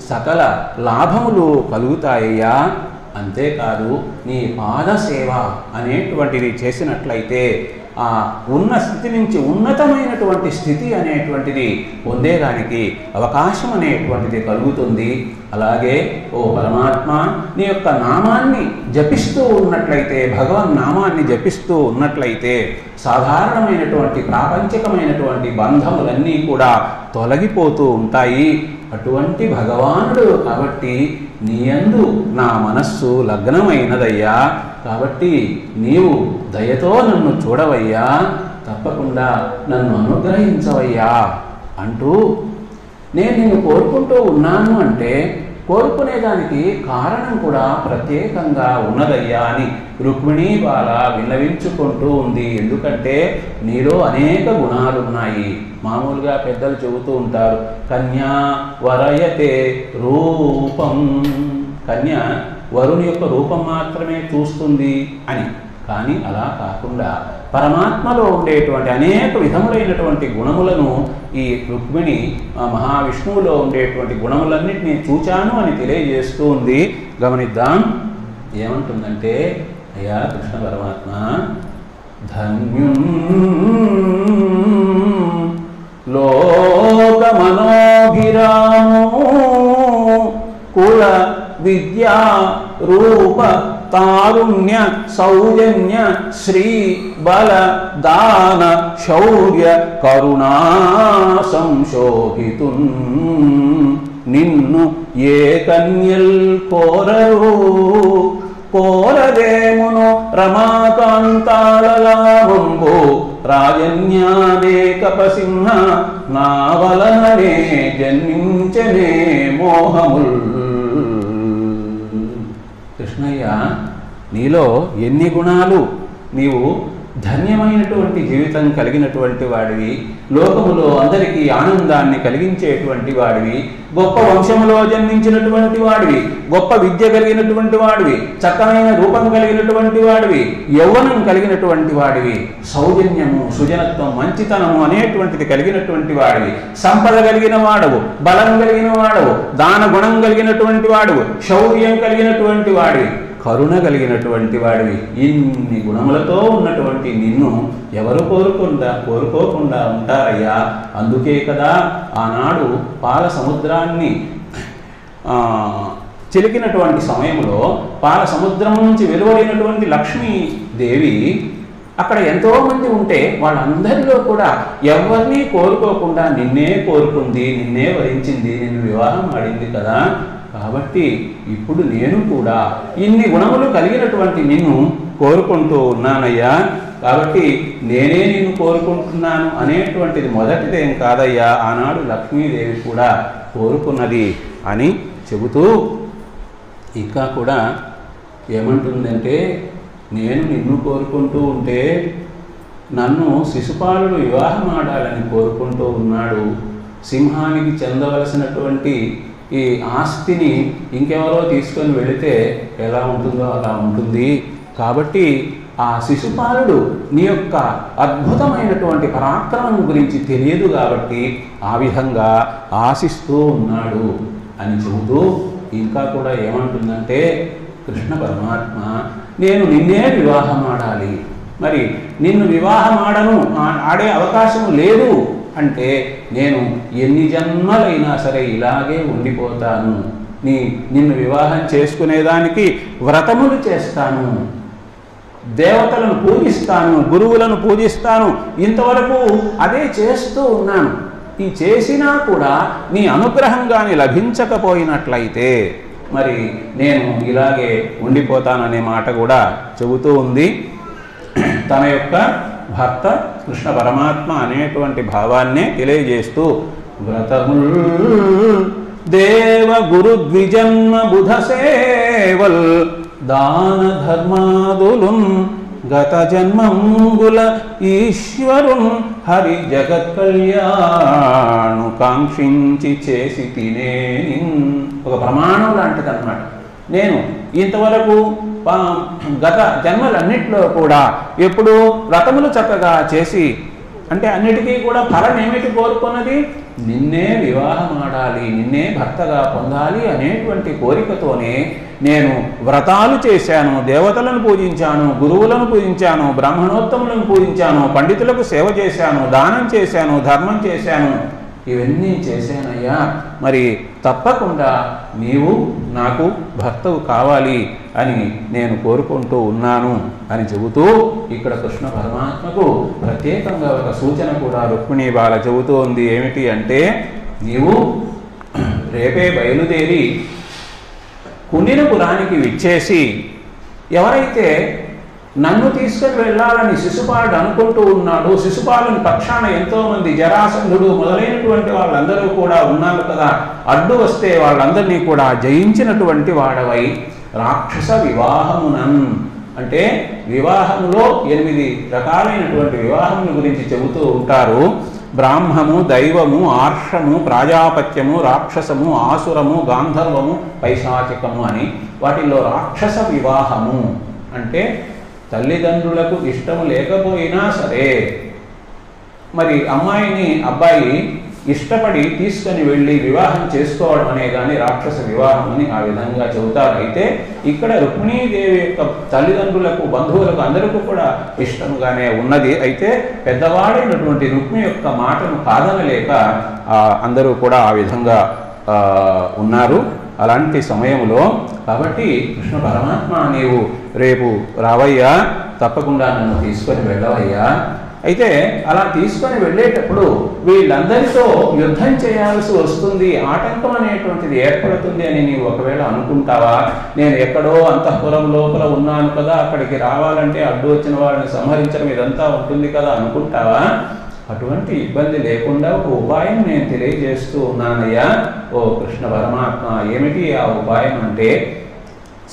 సకల లాభములు కలుగుతాయ్యా. అంతేకాదు నీ పాద సేవ అనేటువంటిది చేసినట్లయితే ఆ ఉన్న స్థితి నుంచి ఉన్నతమైనటువంటి స్థితి అనేటువంటిది పొందేదానికి అవకాశం అనేటువంటిది కలుగుతుంది. అలాగే ఓ పరమాత్మ, నీ యొక్క నామాన్ని జపిస్తూ ఉన్నట్లయితే, భగవన్ నామాన్ని జపిస్తూ ఉన్నట్లయితే సాధారణమైనటువంటి ప్రాపంచికమైనటువంటి బంధములన్నీ కూడా తొలగిపోతూ ఉంటాయి. అటువంటి భగవానుడు కాబట్టి నీయందు నా మనస్సు లగ్నమైనదయ్యా. కాబట్టి నీవు దయతో నన్ను చూడవయ్యా, తప్పకుండా నన్ను అనుగ్రహించవయ్యా అంటూ నేను నిన్ను కోరుకుంటూ ఉన్నాను అంటే కోరుకునేదానికి కారణం కూడా ప్రత్యేకంగా ఉన్నదయ్యా అని రుక్మిణీ బాల విన్నవించుకుంటూ ఉంది. ఎందుకంటే నీలో అనేక గుణాలు ఉన్నాయి. మామూలుగా పెద్దలు చెబుతూ ఉంటారు, కన్యా వరయతే రూపం, కన్య వరుని యొక్క రూపం మాత్రమే చూస్తుంది అని. కానీ అలా కాకుండా పరమాత్మలో ఉండేటువంటి అనేక విధములైనటువంటి గుణములను ఈ రుక్మిణి మహావిష్ణువులో ఉండేటువంటి గుణములన్నింటినీ చూచాను అని తెలియజేస్తూ ఉంది. గమనిద్దాం ఏమంటుందంటే, అయ్యా కృష్ణ పరమాత్మ, ధన్యుం లోకమనోభిరామో కుల విద్యా రూప తారుణ్య సౌజన్య శ్రీ బల దాన శౌర్య కరుణా సంశోభితున్ నిన్ను ఏ కన్యల్ కోరరు కోరదేమును రమాకాంతాలలాభంబు రాజన్యాదే కపసింహ నా వలననే జన్మించనే మోహముల్. కృష్ణయ్య, నీలో ఎన్ని గుణాలు నీవు ధన్యమైనటువంటి జీవితం కలిగినటువంటి వాడివి, లోకములో అందరికీ ఆనందాన్ని కలిగించేటువంటి వాడివి, గొప్ప వంశములో జన్మించినటువంటి వాడివి, గొప్ప విద్య కలిగినటువంటి వాడివి, చక్కమైన రూపం కలిగినటువంటి వాడివి, యౌవనం కలిగినటువంటి వాడివి, సౌజన్యము, సుజనత్వం, మంచితనము అనేటువంటిది కలిగినటువంటి వాడివి, సంపద కలిగిన వాడవు, బలం కలిగిన వాడవు, దాన గుణం కలిగినటువంటి వాడవు, శౌర్యం కలిగినటువంటి వాడివి, కరుణ కలిగినటువంటి వాడివి. ఇన్ని గుణములతో ఉన్నటువంటి నిన్ను ఎవరు కోరుకోకుండా ఉంటారయ్యా. అందుకే కదా ఆనాడు పాల సముద్రాన్ని చిలికినటువంటి సమయంలో పాల సముద్రం నుంచి వెలువడినటువంటి లక్ష్మీదేవి అక్కడ ఎంతోమంది ఉంటే వాళ్ళందరిలో కూడా ఎవరినీ కోరుకోకుండా నిన్నే కోరుకుంది, నిన్నే వరించింది, నిన్ను వివాహం ఆడింది కదా. కాబట్టి ఇప్పుడు నేను కూడా ఇన్ని గుణములు కలిగినటువంటి నిన్ను కోరుకుంటూ ఉన్నానయ్యా. కాబట్టి నేనే నిన్ను కోరుకుంటున్నాను అనేటువంటిది మొదటిదేం కాదయ్యా, ఆనాడు లక్ష్మీదేవి కూడా కోరుకున్నది అని చెబుతూ ఇంకా కూడా ఏమంటుందంటే, నేను నిన్ను కోరుకుంటూ ఉంటే నన్ను శిశుపాలుడు వివాహం ఆడాలని కోరుకుంటూ ఉన్నాడు. సింహానికి చెందవలసినటువంటి ఈ ఆస్తిని ఇంకెవరో తీసుకొని వెళితే ఎలా ఉంటుందో అలా ఉంటుంది. కాబట్టి ఆ శిశుపాలుడు నీ యొక్క అద్భుతమైనటువంటి పరాక్రమం గురించి తెలియదు కాబట్టి ఆ విధంగా ఆశిస్తూ ఉన్నాడు అని చెబుతూ ఇంకా కూడా ఏమంటుందంటే, కృష్ణ పరమాత్మ నేను నిన్నే వివాహం ఆడాలి, మరి నిన్ను వివాహం ఆడే అవకాశం లేదు అంటే నేను ఎన్ని జన్మలైనా సరే ఇలాగే ఉండిపోతాను. నిన్ను వివాహం చేసుకునేదానికి వ్రతములు చేస్తాను, దేవతలను పూజిస్తాను, గురువులను పూజిస్తాను, ఇంతవరకు అదే చేస్తూ ఉన్నాను. ఈ చేసినా కూడా నీ అనుగ్రహం కానీ లభించకపోయినట్లయితే మరి నేను ఇలాగే ఉండిపోతాననే మాట కూడా చెబుతూ ఉంది. తన యొక్క భర్త కృష్ణ పరమాత్మ అనేటువంటి భావాన్నే తెలియజేస్తూ వ్రతముల్ దేవ గురు ద్విజన్మ బుధ సేవల్ దాన ధర్మాదులున్ గత జన్మంగుల ఈశ్వరున్ హరి జగత్ కళ్యాణు కాంక్షించి చేసి తినే ఒక ప్రమాణం లాంటిది అన్నమాట. నేను ఇంతవరకు గత జన్మలన్నిట్లో కూడా ఎప్పుడు వ్రతములు చక్కగా చేసి, అంటే అన్నిటికీ కూడా ఫలం ఏమిటి కోరుకున్నది, నిన్నే వివాహం ఆడాలి, నిన్నే భర్తగా పొందాలి అనేటువంటి కోరికతోనే నేను వ్రతాలు చేశాను, దేవతలను పూజించాను, గురువులను పూజించాను, బ్రాహ్మణోత్తములను పూజించాను, పండితులకు సేవ చేశాను, దానం చేశాను, ధర్మం చేశాను, ఇవన్నీ చేశానయ్యా. మరి తప్పకుండా నీవు నాకు భర్తవు కావాలి అని నేను కోరుకుంటూ ఉన్నాను అని చెబుతూ ఇక్కడ కృష్ణ పరమాత్మకు ప్రత్యేకంగా ఒక సూచన కూడా రుక్మిణీ బాల చెబుతూ ఉంది. ఏమిటి అంటే, నీవు రేపే బయలుదేరి కుండినపురానికి విచ్చేసి ఎవరైతే నన్ను తీసుకుని వెళ్ళాలని శిశుపాలుడు అనుకుంటూ ఉన్నాడు, శిశుపాలుని పక్షాన ఎంతోమంది జరాసంధుడు మొదలైనటువంటి వాళ్ళందరూ కూడా ఉన్నారు కదా, అడ్డు వస్తే వాళ్ళందరినీ కూడా జయించినటువంటి వాడవై రాక్షస వివాహమునన్, అంటే వివాహములో 8 రకాలైనటువంటి వివాహముల గురించి చెబుతూ ఉంటారు. బ్రాహ్మము, దైవము, ఆర్షము, ప్రాజాపత్యము, రాక్షసము, ఆసురము, గాంధర్వము, పైశాచికము అని. వాటిల్లో రాక్షస వివాహము అంటే తల్లిదండ్రులకు ఇష్టం లేకపోయినా సరే మరి అమ్మాయిని అబ్బాయి ఇష్టపడి తీసుకొని వెళ్ళి వివాహం చేసుకోవడం అనే కానీ రాక్షస వివాహం అని ఆ విధంగా చెబుతారు. అయితే ఇక్కడ రుక్మిణీదేవి యొక్క తల్లిదండ్రులకు, బంధువులకు అందరికీ కూడా ఇష్టంగానే ఉన్నది. అయితే పెద్దవాడైనటువంటి రుక్మి యొక్క మాటను కాదనలేక అందరూ కూడా ఆ విధంగా ఉన్నారు అలాంటి సమయంలో. కాబట్టి కృష్ణ పరమాత్మ నీవు రేపు రావయ్యా, తప్పకుండా నన్ను తీసుకొని వెళ్ళవయ్యా. అయితే అలా తీసుకొని వెళ్ళేటప్పుడు వీళ్ళందరితో యుద్ధం చేయాల్సి వస్తుంది, ఆటంకం అనేటువంటిది ఏర్పడుతుంది అని నీవు ఒకవేళ అనుకుంటావా? నేను ఎక్కడో అంతఃపురం లోపల ఉన్నాను కదా, అక్కడికి రావాలంటే అడ్డు వచ్చిన వాళ్ళని సంహరించడం ఇదంతా ఉంటుంది కదా అనుకుంటావా? అటువంటి ఇబ్బంది లేకుండా ఒక ఉపాయం నేను తెలియజేస్తూ ఉన్నానయ్యా ఓ కృష్ణ పరమాత్మ. ఏమిటి ఆ ఉపాయం అంటే,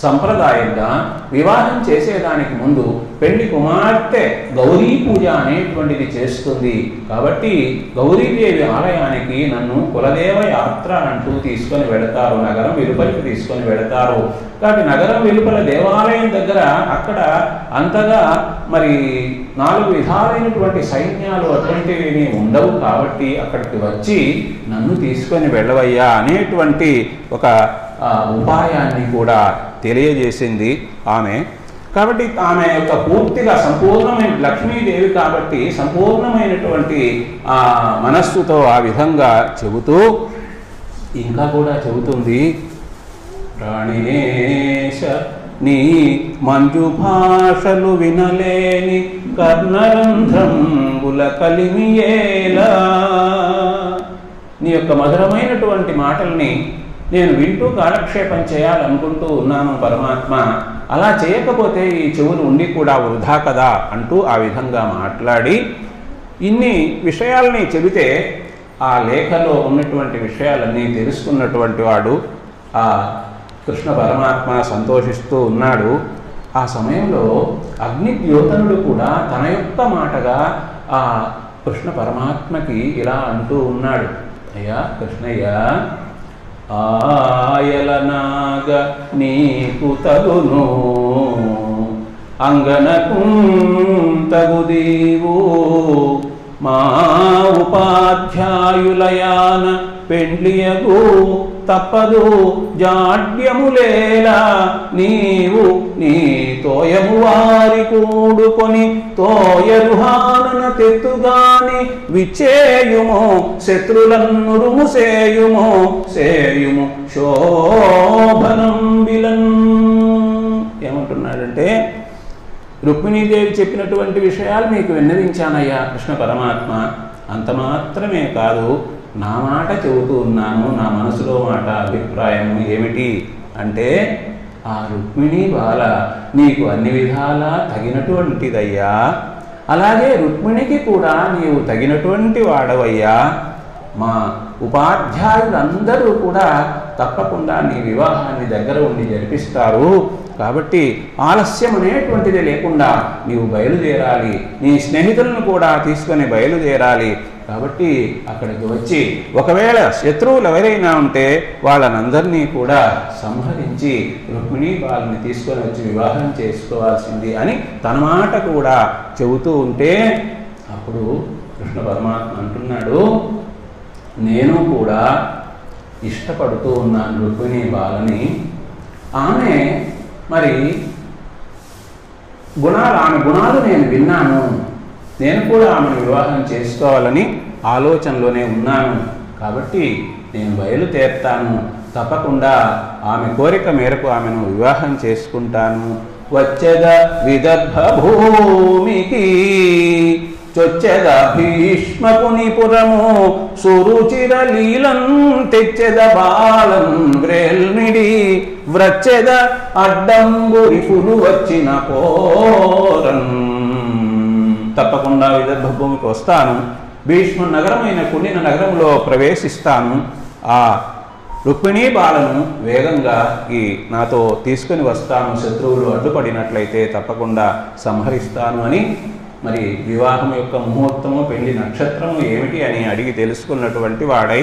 సంప్రదాయంగా వివాహం చేసేదానికి ముందు పెళ్లి కుమార్తె గౌరీ పూజ అనేటువంటిది చేస్తుంది. కాబట్టి గౌరీదేవి ఆలయానికి నన్ను కులదేవ యాత్ర అంటూ తీసుకొని వెళతారు, నగరం వెలుపలికి తీసుకొని వెళతారు. కాబట్టి నగరం వెలుపల దేవాలయం దగ్గర అక్కడ అంతగా మరి 4 విధాలైనటువంటి సైన్యాలు అటువంటివి ఉండవు. కాబట్టి అక్కడికి వచ్చి నన్ను తీసుకొని వెళ్ళవయ్యా అనేటువంటి ఒక ఉపాయాన్ని కూడా తెలియజేసింది ఆమె. కాబట్టి ఆమె యొక్క పూర్తిగా సంపూర్ణమైన లక్ష్మీదేవి కాబట్టి సంపూర్ణమైనటువంటి మనస్సుతో ఆ విధంగా చెబుతూ ఇంకా కూడా చెబుతుంది, ప్రాణినేశ నీ మంజు భాషలు వినలేని కర్ణరంధ్రంబుల కలిమియేలా. నీ యొక్క మధురమైనటువంటి మాటల్ని నేను వింటూ కాలక్షేపం చేయాలనుకుంటూ ఉన్నాను పరమాత్మ. అలా చేయకపోతే ఈ చెవులు ఉండి కూడా వృధా కదా అంటూ ఆ విధంగా మాట్లాడి ఇన్ని విషయాల్ని చెబితే ఆ లేఖలో ఉన్నటువంటి విషయాలన్నీ తెలుసుకున్నటువంటి వాడు ఆ కృష్ణ పరమాత్మ సంతోషిస్తూ ఉన్నాడు. ఆ సమయంలో అగ్నిద్యోతనుడు కూడా తన యొక్క మాటగా ఆ కృష్ణ పరమాత్మకి ఇలా అంటూ ఉన్నాడు, అయ్యా కృష్ణయ్య, ఆయలనాగ నీకు తగును అంగనకు తగుదీవు మా ఉపాధ్యాయులయాన పెండ్లియగు తప్పదు జాడ్యములేలా నీవు నీ తోయము వారి కూడుకొని తోయరుహానన తెత్తుగాని విచ్చేయుమో శత్రులన్నురుము సేయుమో సేయుము శోభనం బిలన్. ఏమంటున్నాడంటే, రుక్మిణీదేవి చెప్పినటువంటి విషయాలు మీకు విన్నవించానయ్యా కృష్ణ పరమాత్మ. అంత మాత్రమే కాదు, నా మాట చెబుతూ ఉన్నాను, నా మనసులో మాట అభిప్రాయం ఏమిటి అంటే, ఆ రుక్మిణీ బాల నీకు అన్ని విధాలా తగినటువంటిదయ్యా, అలాగే రుక్మిణికి కూడా నీవు తగినటువంటి వాడవయ్యా. మా ఉపాధ్యాయులందరూ కూడా తప్పకుండా నీ వివాహాన్ని దగ్గర ఉండి జరిపిస్తారు. కాబట్టి ఆలస్యం అనేటువంటిది లేకుండా నీవు బయలుదేరాలి, నీ స్నేహితులను కూడా తీసుకొని బయలుదేరాలి. కాబట్టి అక్కడికి వచ్చి ఒకవేళ శత్రువులు ఎవరైనా ఉంటే వాళ్ళనందరినీ కూడా సంహరించి రుక్మిణీ బాలని తీసుకొని వచ్చి వివాహం చేసుకోవాల్సింది అని తన మాట కూడా చెబుతూ ఉంటే, అప్పుడు కృష్ణ పరమాత్మ అంటున్నాడు, నేను కూడా ఇష్టపడుతూ ఉన్నాను రుక్మిణీ బాలని. ఆమె మరి ఆమె గుణాలు నేను విన్నాను, నేను కూడా ఆమెను వివాహం చేసుకోవాలని ఆలోచనలోనే ఉన్నాను. కాబట్టి నేను బయలుదేరుతాను, తప్పకుండా ఆమె కోరిక మేరకు ఆమెను వివాహం చేసుకుంటాను. వచ్చేద విదర్భ భూమికి చొచ్చెద భీష్మకుని పురము సురుచిర లీలం తెచ్చెద బాలం వ్రేల్మిడి వ్రచ్చెద అడ్డంబురిపులు వచ్చిన పోరం. తప్పకుండా విదర్భ భూమికి వస్తాను, భీష్మ నగరమైన కుండిన నగరంలో ప్రవేశిస్తాను. ఆ రుక్మిణీ బాలను వేగంగా నాతో తీసుకుని వస్తాను, శత్రువులు అడ్డుపడినట్లయితే తప్పకుండా సంహరిస్తాను అని మరి వివాహం యొక్క ముహూర్తము, పెళ్లి నక్షత్రము ఏమిటి అని అడిగి తెలుసుకున్నటువంటి వాడై,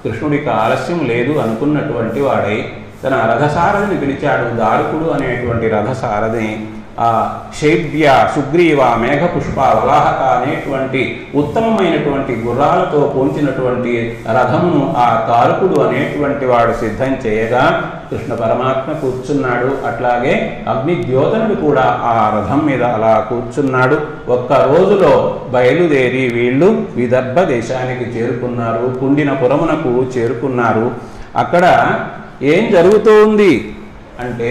కృష్ణుడికి ఆలస్యం లేదు అనుకున్నటువంటి వాడై తన రథసారథిని పిలిచాడు. దారుకుడు అనేటువంటి రథసారథిని ఆ శైబ్య, సుగ్రీవ, మేఘపుష్ప, వలాహక అనేటువంటి ఉత్తమమైనటువంటి గుర్రాలతో పోంచినటువంటి రథమును ఆ తారుకుడు అనేటువంటి వాడు సిద్ధం చేయగా కృష్ణ పరమాత్మ కూర్చున్నాడు. అట్లాగే అగ్నిద్యోతనుడు కూడా ఆ రథం మీద అలా కూర్చున్నాడు. ఒక్క రోజులో బయలుదేరి వీళ్ళు విదర్భ దేశానికి చేరుకున్నారు, కుండిన పురమునకు చేరుకున్నారు. అక్కడ ఏం జరుగుతోంది అంటే,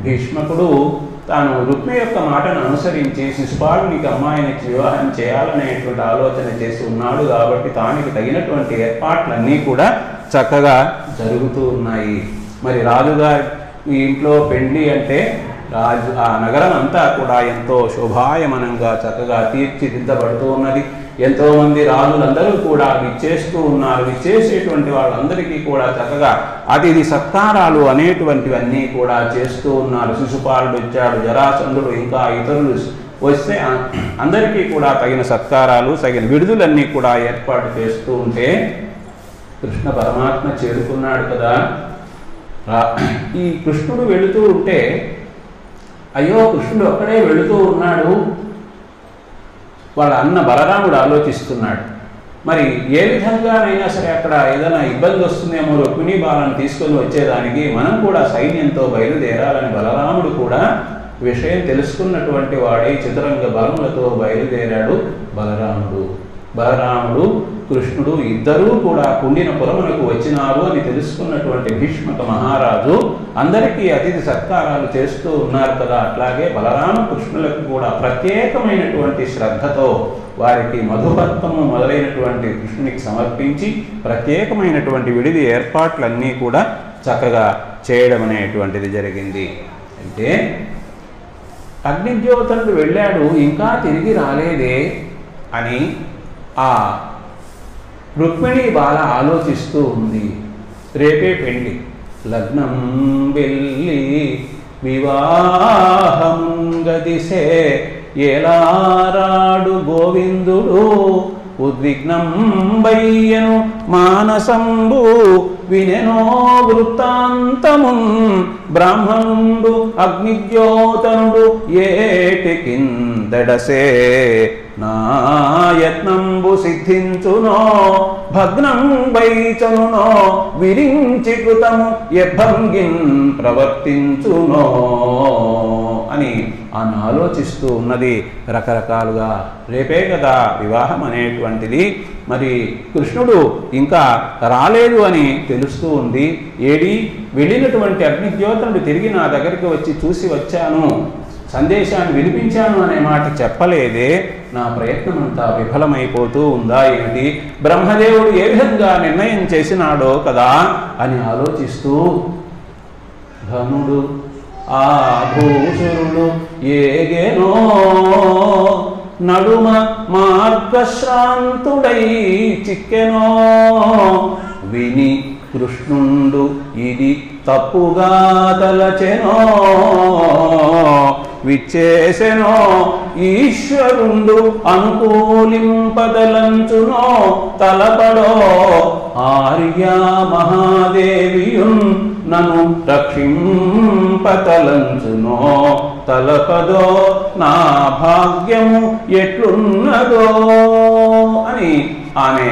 భీష్మకుడు తాను రుక్మి యొక్క మాటను అనుసరించి శిశుపాలునికి అమ్మాయిని వివాహం చేయాలనేటువంటి ఆలోచన చేసి ఉన్నాడు. కాబట్టి తానికి తగినటువంటి ఏర్పాట్లన్నీ కూడా చక్కగా జరుగుతూ ఉన్నాయి. మరి రాజుగారి ఇంట్లో పెళ్లి అంటే ఆ నగరం అంతా కూడా ఎంతో శోభాయమనంగా చక్కగా తీర్చిదిద్దబడుతూ ఉన్నది. ఎంతోమంది రాజులందరూ కూడా విచ్చేస్తూ ఉన్నారు. విచ్చేసేటువంటి వాళ్ళందరికీ కూడా చక్కగా అతిథి సత్కారాలు అనేటువంటివన్నీ కూడా చేస్తూ ఉన్నారు. శిశుపాలుడు వచ్చాడు, జరాసంధుడు, ఇంకా ఇతరులు వస్తే అందరికీ కూడా తగిన సత్కారాలు, తగిన విడుదలన్నీ కూడా ఏర్పాటు చేస్తూ ఉంటే కృష్ణ పరమాత్మ చేరుకున్నాడు కదా. ఈ కృష్ణుడు వెళుతూ ఉంటే అయ్యో కృష్ణుడు ఒక్కడే వెళుతూ ఉన్నాడు. వాళ్ళ అన్న బలరాముడు ఆలోచిస్తున్నాడు, మరి ఏ విధంగానైనా సరే అక్కడ ఏదైనా ఇబ్బంది వస్తుందేమో రుక్మిణీ బాలను తీసుకొని వచ్చేదానికి మనం కూడా సైన్యంతో బయలుదేరాలని బలరాముడు కూడా విషయం తెలుసుకున్నటువంటి వాడే చతురంగ బలములతో బయలుదేరాడు. బలరాముడు కృష్ణుడు ఇద్దరూ కూడా కుండిన పురమునకు వచ్చినారు అని తెలుసుకున్నటువంటి భీష్మక మహారాజు అందరికీ అతిథి సత్కారాలు చేస్తూ ఉన్నారు కదా. అట్లాగే బలరామ కృష్ణులకు కూడా ప్రత్యేకమైనటువంటి శ్రద్ధతో వారికి మధుపత్వము మొదలైనటువంటి కృష్ణునికి సమర్పించి ప్రత్యేకమైనటువంటి విడిది ఏర్పాట్లన్నీ కూడా చక్కగా చేయడం అనేటువంటిది జరిగింది. అంటే అగ్నిద్యోతనుడు వెళ్ళాడు, ఇంకా తిరిగి రాలేదే అని ఆ రుక్మిణీ బాల ఆలోచిస్తూ ఉంది. రేపే పెళ్ళి, లగ్నం వెళ్ళి వివాహం గదిసే ఏలారాడు గోవిందుడు ఉద్విగ్నం బయ్యను మానసంబు వినెనో వృత్తాంతమున్ బ్రాహ్మణుడు అగ్నిద్యోతనుడు ఏటికిందడసే నాయత్నంబు సిద్ధించునో భగ్నం వైచనునో విరించి కృతము ఎభంగిన్ ప్రవర్తించునో అని ఆమె ఆలోచిస్తూ ఉన్నది రకరకాలుగా. రేపే కదా వివాహం అనేటువంటిది, మరి కృష్ణుడు ఇంకా రాలేదు అని తెలుస్తూ ఉంది. వెళ్ళినటువంటి అగ్నిద్యోతనుడు తిరిగి నా దగ్గరికి వచ్చి చూసి వచ్చాను, సందేశాన్ని వినిపించాను అనే మాట చెప్పలేదే, నా ప్రయత్నం అంతా విఫలమైపోతూ ఉందా ఏమిటి, బ్రహ్మదేవుడు ఏ విధంగా నిర్ణయం చేసినాడో కదా అని ఆలోచిస్తూ ధనుడు ఆ భూసురుడు ఏగెనో నడుమ మార్గశ్రాంతుడై చిక్కెనో విని కృష్ణుండు ఇది తప్పుగా తలచెనో విచ్చేసెనో ఈశ్వరుండు అనుకూలింపదలంచునో తలపడో ఆర్యా మహాదేవియున్ నన్ను రక్షింపతలంచునో తలపదో నా భాగ్యము ఎట్లున్నదో అని ఆమె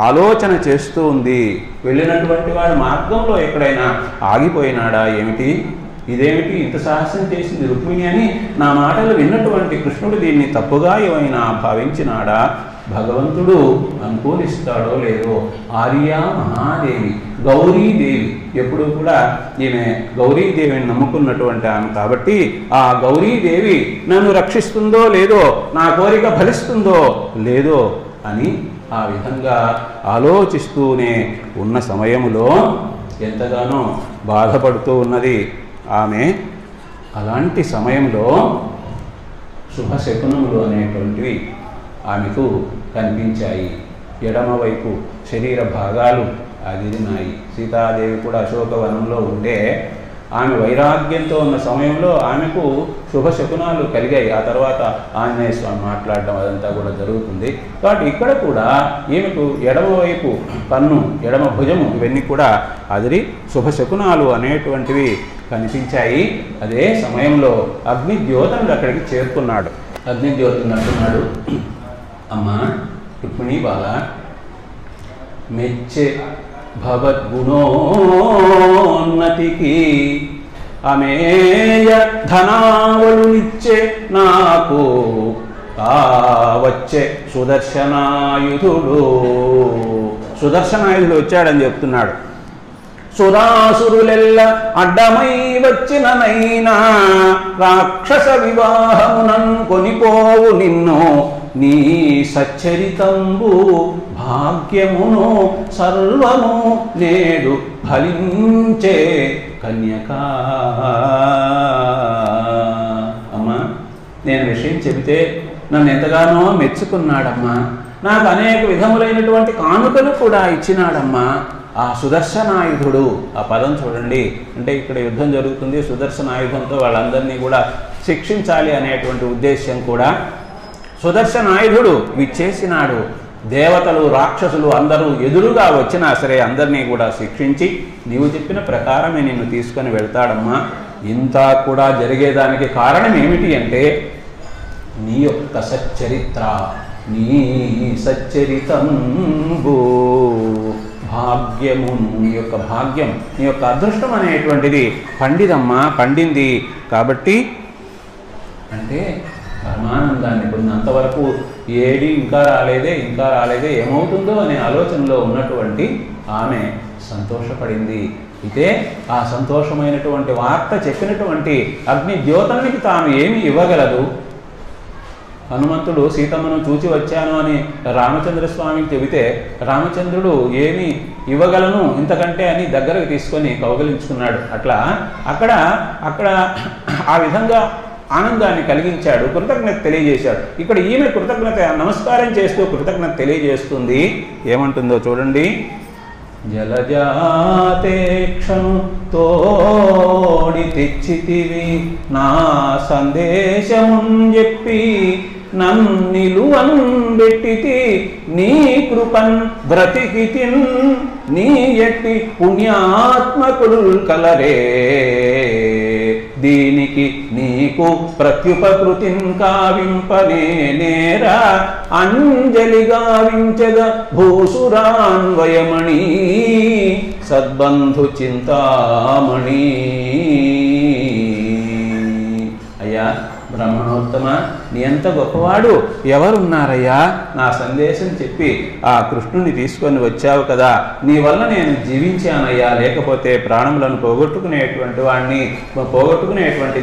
ఆలోచన చేస్తూ ఉంది. వెళ్ళినటువంటి వాడు మార్గంలో ఎక్కడైనా ఆగిపోయినాడా ఏమిటి, ఇదేమిటి ఇంత సాహసం చేసింది రుక్మిణి అని నా మాటలు విన్నటువంటి కృష్ణుడు దీన్ని తప్పుగా ఏమైనా భావించినాడా, భగవంతుడు అనుకూలిస్తాడో లేదో. ఆర్యా మహాదేవి గౌరీదేవి, ఎప్పుడు కూడా ఈమె గౌరీదేవిని నమ్ముకున్నటువంటి ఆమె కాబట్టి ఆ గౌరీదేవి నన్ను రక్షిస్తుందో లేదో, నా కోరిక ఫలిస్తుందో లేదో అని ఆ విధంగా ఆలోచిస్తూనే ఉన్న సమయములో ఎంతగానో బాధపడుతూ ఉన్నది ఆమె. అలాంటి సమయంలో శుభశకునములు అనేటువంటివి ఆమెకు కనిపించాయి. ఎడమవైపు శరీర భాగాలు అదిరినాయి. సీతాదేవి కూడా అశోకవనంలో ఉంటే ఆమె వైరాగ్యంతో ఉన్న సమయంలో ఆమెకు శుభశకునాలు కలిగాయి. ఆ తర్వాత ఆంజనేయ స్వామి మాట్లాడడం అదంతా కూడా జరుగుతుంది. కాబట్టి ఇక్కడ కూడా ఈమెకు ఎడమవైపు కన్ను, ఎడమ భుజము ఇవన్నీ కూడా అదిరి శుభశకునాలు అనేటువంటివి కనిపించాయి. అదే సమయంలో అగ్నిద్యోతనుడు అక్కడికి చేరుకున్నాడు. అగ్నిద్యోతనుడు అంటున్నాడు, అమ్మా రుక్మిణీ బాల, మెచ్చే భగవద్గుణోన్నతికి అమేయ ధనావళునిచ్చే నాకు వచ్చే సుదర్శనాయుధుడు. సుదర్శనాయుధుడు వచ్చాడని చెప్తున్నాడు. సురాసురులెల్ల అడ్డమై వచ్చిననైనా రాక్షస వివాహమునన్ కొనిపోవు నిన్ను నీ సచ్చరితంబు భాగ్యమును సర్వము నేడు ఫలించే కన్యకా నేను విషయం చెబితే నన్ను ఎంతగానో మెచ్చుకున్నాడమ్మా, నాకు అనేక విధములైనటువంటి కానుకలు కూడా ఇచ్చినాడమ్మా. ఆ సుదర్శనాయుధుడు, ఆ పదం చూడండి, అంటే ఇక్కడ యుద్ధం జరుగుతుంది, సుదర్శనాయుధంతో వాళ్ళందరినీ కూడా శిక్షించాలి అనేటువంటి ఉద్దేశ్యం కూడా. సుదర్శనాయుధుడు విచ్చేసినాడు. దేవతలు రాక్షసులు అందరూ ఎదురుగా వచ్చినా సరే అందరినీ కూడా శిక్షించి నీవు చెప్పిన ప్రకారమే నిన్ను తీసుకొని వెళ్తాడమ్మా. ఇంత కూడా జరిగేదానికి కారణం ఏమిటి అంటే నీ యొక్క సచ్చరిత్ర, నీ సచ్చరితంబు భాగ్యము, నీ యొక్క భాగ్యం, నీ యొక్క అదృష్టం అనేటువంటిది పండిదమ్మా, పండింది. కాబట్టి అంటే పరమానందాన్ని పొందినంతవరకు ఏడి ఇంకా రాలేదే ఏమవుతుందో అనే ఆలోచనలో ఉన్నటువంటి ఆమె సంతోషపడింది. అయితే ఆ సంతోషమైనటువంటి వార్త చెప్పినటువంటి అగ్ని ద్యోతనికి తాను ఏమి ఇవ్వగలదు? హనుమంతుడు సీతమ్మను చూచి వచ్చాను అని రామచంద్రస్వామికి చెబితే రామచంద్రుడు ఏమి ఇవ్వగలను ఇంతకంటే అని దగ్గరకు తీసుకొని కౌగిలించుకున్నాడు. అట్లా అక్కడ ఆ విధంగా ఆనందాన్ని కలిగించాడు, కృతజ్ఞత తెలియజేశాడు. ఇక్కడ ఈమె కృతజ్ఞత నమస్కారం చేస్తూ కృతజ్ఞత తెలియజేస్తుంది. ఏమంటుందో చూడండి. జలజాతేక్షను తోడి తెచ్చితివి నా సందేశమున్ చెప్పి నన్నిలువన్ బెట్టితి నీ కృపన్ బ్రతికితిన్ నీ ఎట్టి పుణ్యాత్మకుల్ కలరే దీనికి నీకు ప్రత్యుపకృతిన్ కావింపనేరా అంజలి గావించద భూసురాన్వయమణి సద్బంధు చింతామణి. అయ్యా బ్రహ్మణోత్తమ, నీ ఎంత గొప్పవాడు, ఎవరున్నారయ్యా? నా సందేశం చెప్పి ఆ కృష్ణుని తీసుకొని వచ్చావు కదా, నీ వల్ల నేను జీవించానయ్యా, లేకపోతే ప్రాణములను పోగొట్టుకునేటువంటి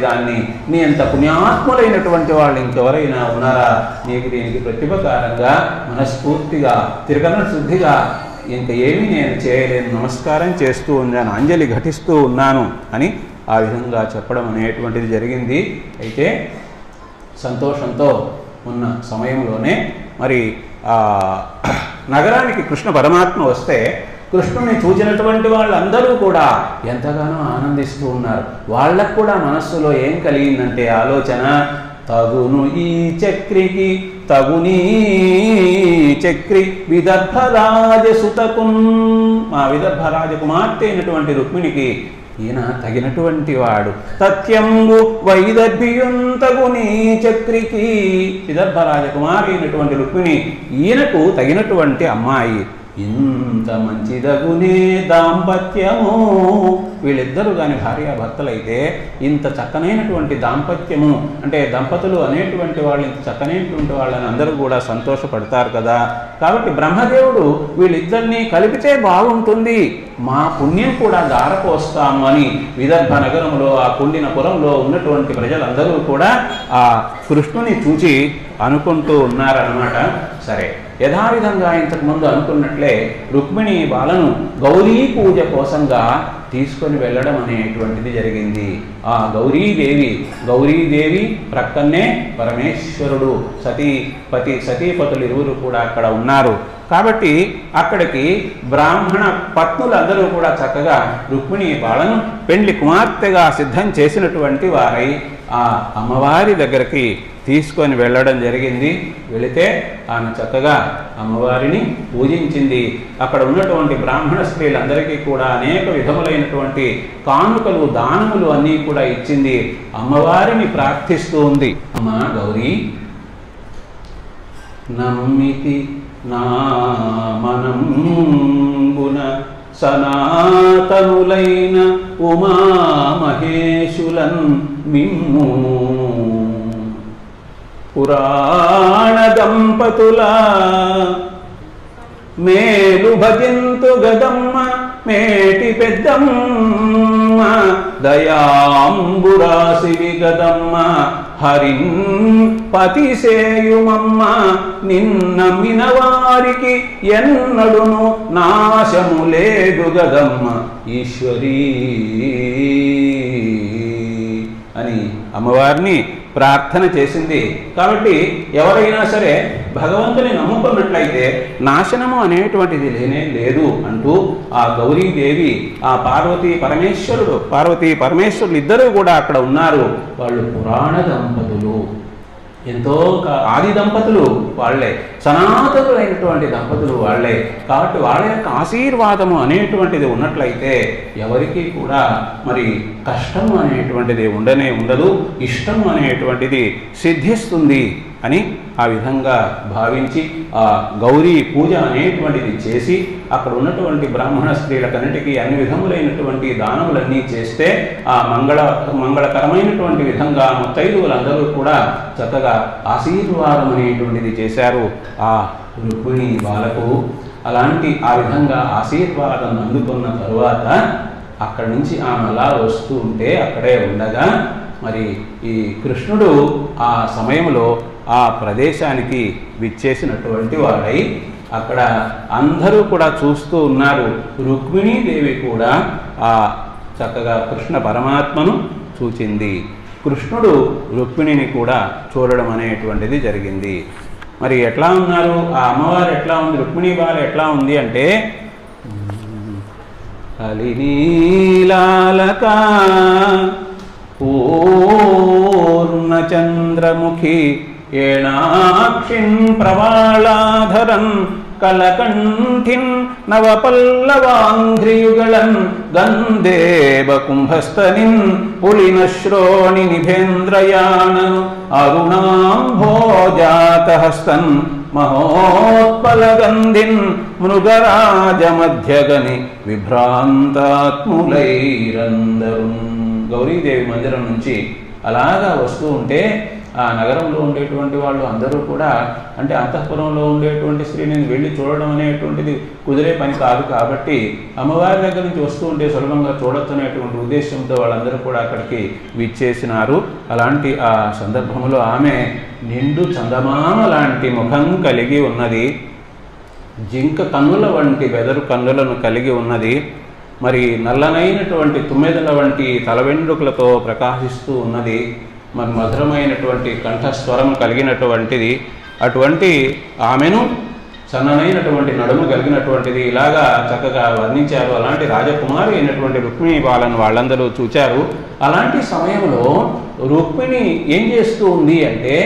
దాన్ని. నీ అంత పుణ్యాత్ములైనటువంటి వాళ్ళు ఇంకెవరైనా ఉన్నారా? నీకు దీనికి ప్రత్యుపకారంగా మనస్ఫూర్తిగా తిరగన శుద్ధిగా ఇంక ఏమీ నేను చేయలేను, నమస్కారం చేస్తూ ఉన్నాను, అంజలి ఘటిస్తూ ఉన్నాను అని ఆ విధంగా చెప్పడం అనేటువంటిది జరిగింది. అయితే సంతోషంతో ఉన్న సమయంలోనే మరి నగరానికి కృష్ణ పరమాత్మ వస్తే కృష్ణుని చూచినటువంటి వాళ్ళందరూ కూడా ఎంతగానో ఆనందిస్తూ ఉన్నారు. వాళ్ళకు కూడా మనస్సులో ఏం కలిగిందంటే ఆలోచన, తగును ఈ చక్రికి తగునీ చక్రి విదర్భరాజసుతకున్, మా విదర్భరాజకుమార్తె అయినటువంటి రుక్మిణికి ఈయన తగినటువంటి వాడు. తత్యంబు వైదర్భియుంతగుని చక్రికి, విదర్భ రాజకుమారి అయినటువంటి రుక్మిణి ఈయనకు తగినటువంటి అమ్మాయి. ఇంత మంచిదగునే దాంపత్యము, వీళ్ళిద్దరూ కానీ భార్యాభర్తలైతే ఇంత చక్కనైనటువంటి దాంపత్యము అంటే దంపతులు అనేటువంటి వాళ్ళు ఇంత చక్కనైనటువంటి వాళ్ళని అందరూ కూడా సంతోషపడతారు కదా. కాబట్టి బ్రహ్మదేవుడు వీళ్ళిద్దరినీ కలిపితే బాగుంటుంది, మా పుణ్యం కూడా దారపోస్తాము అని విదర్భ నగరంలో ఆ కుండినపురంలో ఉన్నటువంటి ప్రజలందరూ కూడా ఆ కృష్ణుని చూచి అనుకుంటూ ఉన్నారన్నమాట. సరే, యథావిధంగా ఇంతకుముందు అనుకున్నట్లే రుక్మిణి బాలను గౌరీ పూజ కోసంగా తీసుకొని వెళ్ళడం అనేటువంటిది జరిగింది. ఆ గౌరీదేవి ప్రక్కనే పరమేశ్వరుడు, సతీపతులు ఇరువురు కూడా అక్కడ ఉన్నారు. కాబట్టి అక్కడికి బ్రాహ్మణ పత్నులందరూ కూడా చక్కగా రుక్మిణి బాలను పెండ్లి కుమార్తెగా సిద్ధం చేసినటువంటి వారై ఆ అమ్మవారి దగ్గరికి తీసుకొని వెళ్ళడం జరిగింది. వెళితే ఆమె చక్కగా అమ్మవారిని పూజించింది. అక్కడ ఉన్నటువంటి బ్రాహ్మణ స్త్రీలందరికీ కూడా అనేక విధములైనటువంటి కానుకలు దానములు అన్నీ కూడా ఇచ్చింది. అమ్మవారిని ప్రార్థిస్తూ ఉంది. అమ్మా గౌరీ, నమ్మితి నా మనంబున సనాతనులైన ఉమామహేశులన్ మిమ్ము పురాణ దంపతుల మేలు భజింతు గదమ్మ మేటి పెద్దమ్మ దయాంబురాశివి గదమ్మ హరిన్ పతిసేయుమమ్మ నిన్నమ్మిన వారికి ఎన్నడును నాశము లేదు గదమ్మ ఈశ్వరీ అని అమ్మవారిని ప్రార్థన చేసింది. కాబట్టి ఎవరైనా సరే భగవంతుని నమ్ముకున్నట్లయితే నాశనము అనేటువంటిది లేనే లేదు అంటూ ఆ గౌరీదేవి, ఆ పార్వతీ పరమేశ్వరులు ఇద్దరూ కూడా అక్కడ ఉన్నారు. వాళ్ళు పురాణ దంపతులు, ఎంతో ఆది దంపతులు వాళ్లే, సనాతనులైనటువంటి దంపతులు వాళ్లే. కాబట్టి వాళ్ళ యొక్క ఆశీర్వాదము అనేటువంటిది ఉన్నట్లయితే ఎవరికి కూడా మరి కష్టము అనేటువంటిది ఉండదు, ఇష్టము అనేటువంటిది సిద్ధిస్తుంది అని ఆ విధంగా భావించి ఆ గౌరీ పూజ అనేటువంటిది చేసి అక్కడ ఉన్నటువంటి బ్రాహ్మణ స్త్రీలకన్నిటికీ అన్ని విధములైనటువంటి దానములన్నీ చేస్తే ఆ మంగళకరమైనటువంటి విధంగా ముత్తైదువులందరూ కూడా చక్కగా ఆశీర్వాదం అనేటువంటిది చేశారు ఆ రుక్మిణి బాలకు. అలాంటి ఆ విధంగా ఆశీర్వాదం అందుకున్న తరువాత అక్కడి నుంచి ఆమె అలా వస్తూ ఉంటే అక్కడే ఉండగా మరి ఈ కృష్ణుడు ఆ సమయంలో ఆ ప్రదేశానికి విచ్చేసినటువంటి వాడై అక్కడ అందరూ కూడా చూస్తూ ఉన్నారు. రుక్మిణీదేవి కూడా ఆ చక్కగా కృష్ణ పరమాత్మను చూచింది. కృష్ణుడు రుక్మిణిని కూడా చూడడం అనేటువంటిది జరిగింది. మరి ఎట్లా ఉన్నారు ఆ అమ్మవారు, ఎట్లా ఉంది రుక్మిణీ బాల ఎట్లా ఉంది అంటే అలినీలాలక పూర్ణచంద్రముఖి ఏణాక్షిన్ ప్రవాళాధరన్ కలకంఠిన్ నవపల్లవాంఘ్రియుగళన్ గంధేవ కుంభస్తనిన్ పులినశ్రోణి నిభేంద్రయానను అరుణాంభోజాతహస్తన్ మహోత్పలగంధిన్ మృగరాజమధ్యగని విభ్రాంతాత్ములైరందరున్. గౌరీదేవి మందిరం నుంచి అలాగా వస్తూ ఉంటే ఆ నగరంలో ఉండేటువంటి వాళ్ళు అందరూ కూడా, అంటే అంతఃపురంలో ఉండేటువంటి స్త్రీని వెళ్ళి చూడడం అనేటువంటిది కుదిరే పని కాదు. కాబట్టి అమ్మవారి దగ్గర నుంచి వస్తూ ఉంటే సులభంగా చూడొచ్చు అనేటువంటి ఉద్దేశంతో వాళ్ళందరూ కూడా అక్కడికి విచ్చేసినారు. అలాంటి ఆ సందర్భంలో ఆమె నిండు చందమామ లాంటి ముఖం కలిగి ఉన్నది, జింక కన్నుల వంటి బెదరు కన్నులను కలిగి ఉన్నది, మరి నల్లనైనటువంటి తుమ్మెదల వంటి తల వెండ్రుకలతో ప్రకాశిస్తూ ఉన్నది, మరి మధురమైనటువంటి కంఠస్వరం కలిగినటువంటిది. అటువంటి ఆమెను సన్ననైనటువంటి నడుము కలిగినటువంటిది ఇలాగా చక్కగా వర్ణించారు. అలాంటి రాజకుమారి అయినటువంటి రుక్మిణి బాలను వాళ్ళందరూ చూచారు. అలాంటి సమయంలో రుక్మిణి ఏం చేస్తూ ఉంది అంటే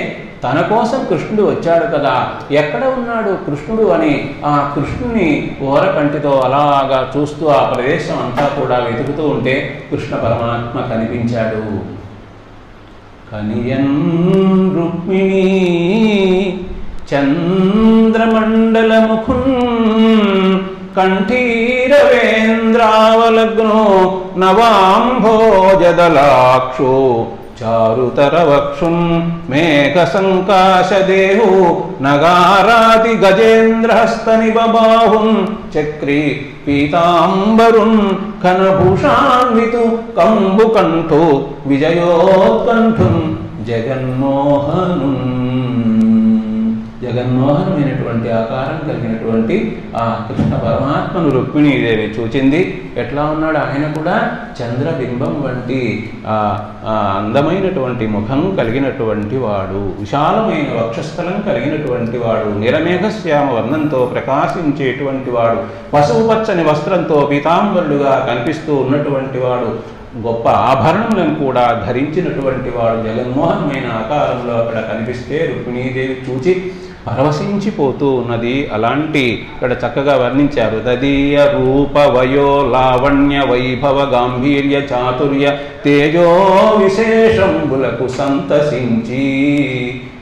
తన కోసం కృష్ణుడు వచ్చాడు కదా, ఎక్కడ ఉన్నాడు కృష్ణుడు అని ఆ కృష్ణుని ఓరకంటితో అలాగా చూస్తూ ఆ ప్రదేశం అంతా కూడా వెతుకుతూ ఉంటే కృష్ణ పరమాత్మ కనిపించాడు. కనియన్ రుక్మిణీ చంద్రమండలముఖున్ కంఠీరవేంద్రావలగ్నో నవాంభోజదలాక్షో చారుతరవక్షున్ మేఘ సంకాశదేహు నగారాతి గజేంద్రహస్తని బాహున్ చక్రీ పీతాంబరున్ ఘనభూషాన్వితు కంబుకంఠో విజయోత్కంఠున్ జగన్మోహనున్. జగన్మోహనమైనటువంటి ఆకారం కలిగినటువంటి ఆ కృష్ణ పరమాత్మను రుక్మిణీదేవి చూచింది. ఎట్లా ఉన్నాడు ఆయన కూడా చంద్రబింబం వంటి అందమైనటువంటి ముఖం కలిగినటువంటి వాడు, విశాలమైన వక్షస్థలం కలిగినటువంటి వాడు, నిరమేఘశ్యామ వర్ణంతో ప్రకాశించేటువంటి వాడు, పసుపు పచ్చని వస్త్రంతో పీతాంబరుడుగా కనిపిస్తూ ఉన్నటువంటి వాడు, గొప్ప ఆభరణములను కూడా ధరించినటువంటి వాడు జగన్మోహనమైన ఆకారంలో అక్కడ కనిపిస్తే రుక్మిణీదేవి చూచి పరవశించిపోతూ ఉన్నది. అలాంటి ఇక్కడ చక్కగా వర్ణించారు. తదీయ రూప వయో లావణ్య వైభవ గాంభీర్య చాతుర్య తేజో విశేషంబులకు సంతసించి.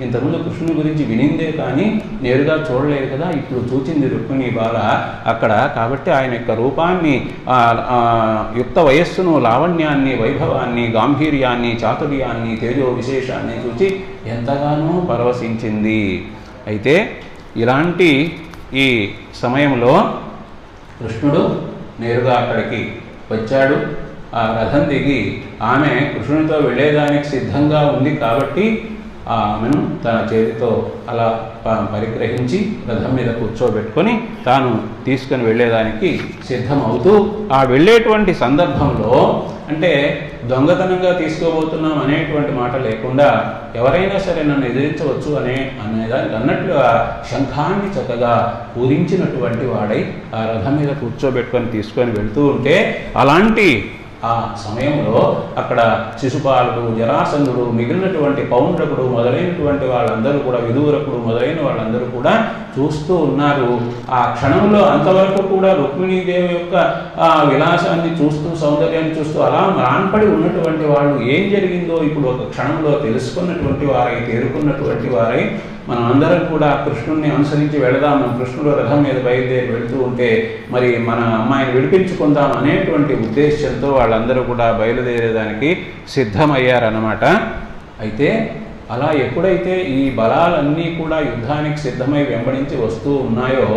ఇంతకుముందు కృష్ణుని గురించి వినిందే కానీ నేరుగా చూడలేదు కదా, ఇప్పుడు చూచింది రుక్మిణి బాల అక్కడ. కాబట్టి ఆయన యొక్క రూపాన్ని, యుక్త వయస్సును, లావణ్యాన్ని, వైభవాన్ని, గాంభీర్యాన్ని, చాతుర్యాన్ని, తేజో విశేషాన్ని చూచి ఎంతగానో పరవశించింది. అయితే ఇలాంటి ఈ సమయంలో కృష్ణుడు నేరుగా అక్కడికి వచ్చాడు. ఆ రథం దిగి ఆమె కృష్ణునితో వెళ్ళేదానికి సిద్ధంగా ఉంది కాబట్టి ఆమెను తన చేతితో అలా పరిగ్రహించి రథం మీద కూర్చోబెట్టుకొని తాను తీసుకుని వెళ్ళేదానికి సిద్ధమవుతూ ఆ వెళ్ళేటువంటి సందర్భంలో అంటే దొంగతనంగా తీసుకోబోతున్నాం అనేటువంటి మాట లేకుండా ఎవరైనా సరే నన్ను ఎదిరించవచ్చు అనేదానికి అన్నట్లుగా శంఖాన్ని చక్కగా పూరించినటువంటి వాడై ఆ రథం మీద కూర్చోబెట్టుకొని తీసుకొని వెళ్తూ ఉంటే అలాంటి ఆ సమయంలో అక్కడ శిశుపాలుడు, జరాసంధుడు, మిగిలినటువంటి పౌండ్రకుడు మొదలైనటువంటి వాళ్ళందరూ కూడా, విదూరకుడు మొదలైన వాళ్ళందరూ కూడా చూస్తూ ఉన్నారు. ఆ క్షణంలో అంతవరకు కూడా రుక్మిణీదేవి యొక్క ఆ విలాసాన్ని చూస్తూ, సౌందర్యాన్ని చూస్తూ అలా మాన్పడి ఉన్నటువంటి వాళ్ళు ఏం జరిగిందో ఇప్పుడు ఒక క్షణంలో తెలుసుకున్నటువంటి వారై, తేరుకున్నటువంటి వారై మనం అందరం కూడా కృష్ణుడిని అనుసరించి వెళదాము, కృష్ణుడు రథం మీద బయలుదేరి వెళుతూ ఉంటే మరి మన అమ్మాయిని విడిపించుకుందాం అనేటువంటి ఉద్దేశంతో వాళ్ళందరూ కూడా బయలుదేరేదానికి సిద్ధమయ్యారన్నమాట. అయితే అలా ఎప్పుడైతే ఈ బలాలన్నీ కూడా యుద్ధానికి సిద్ధమై వెంబడించి వస్తూ ఉన్నాయో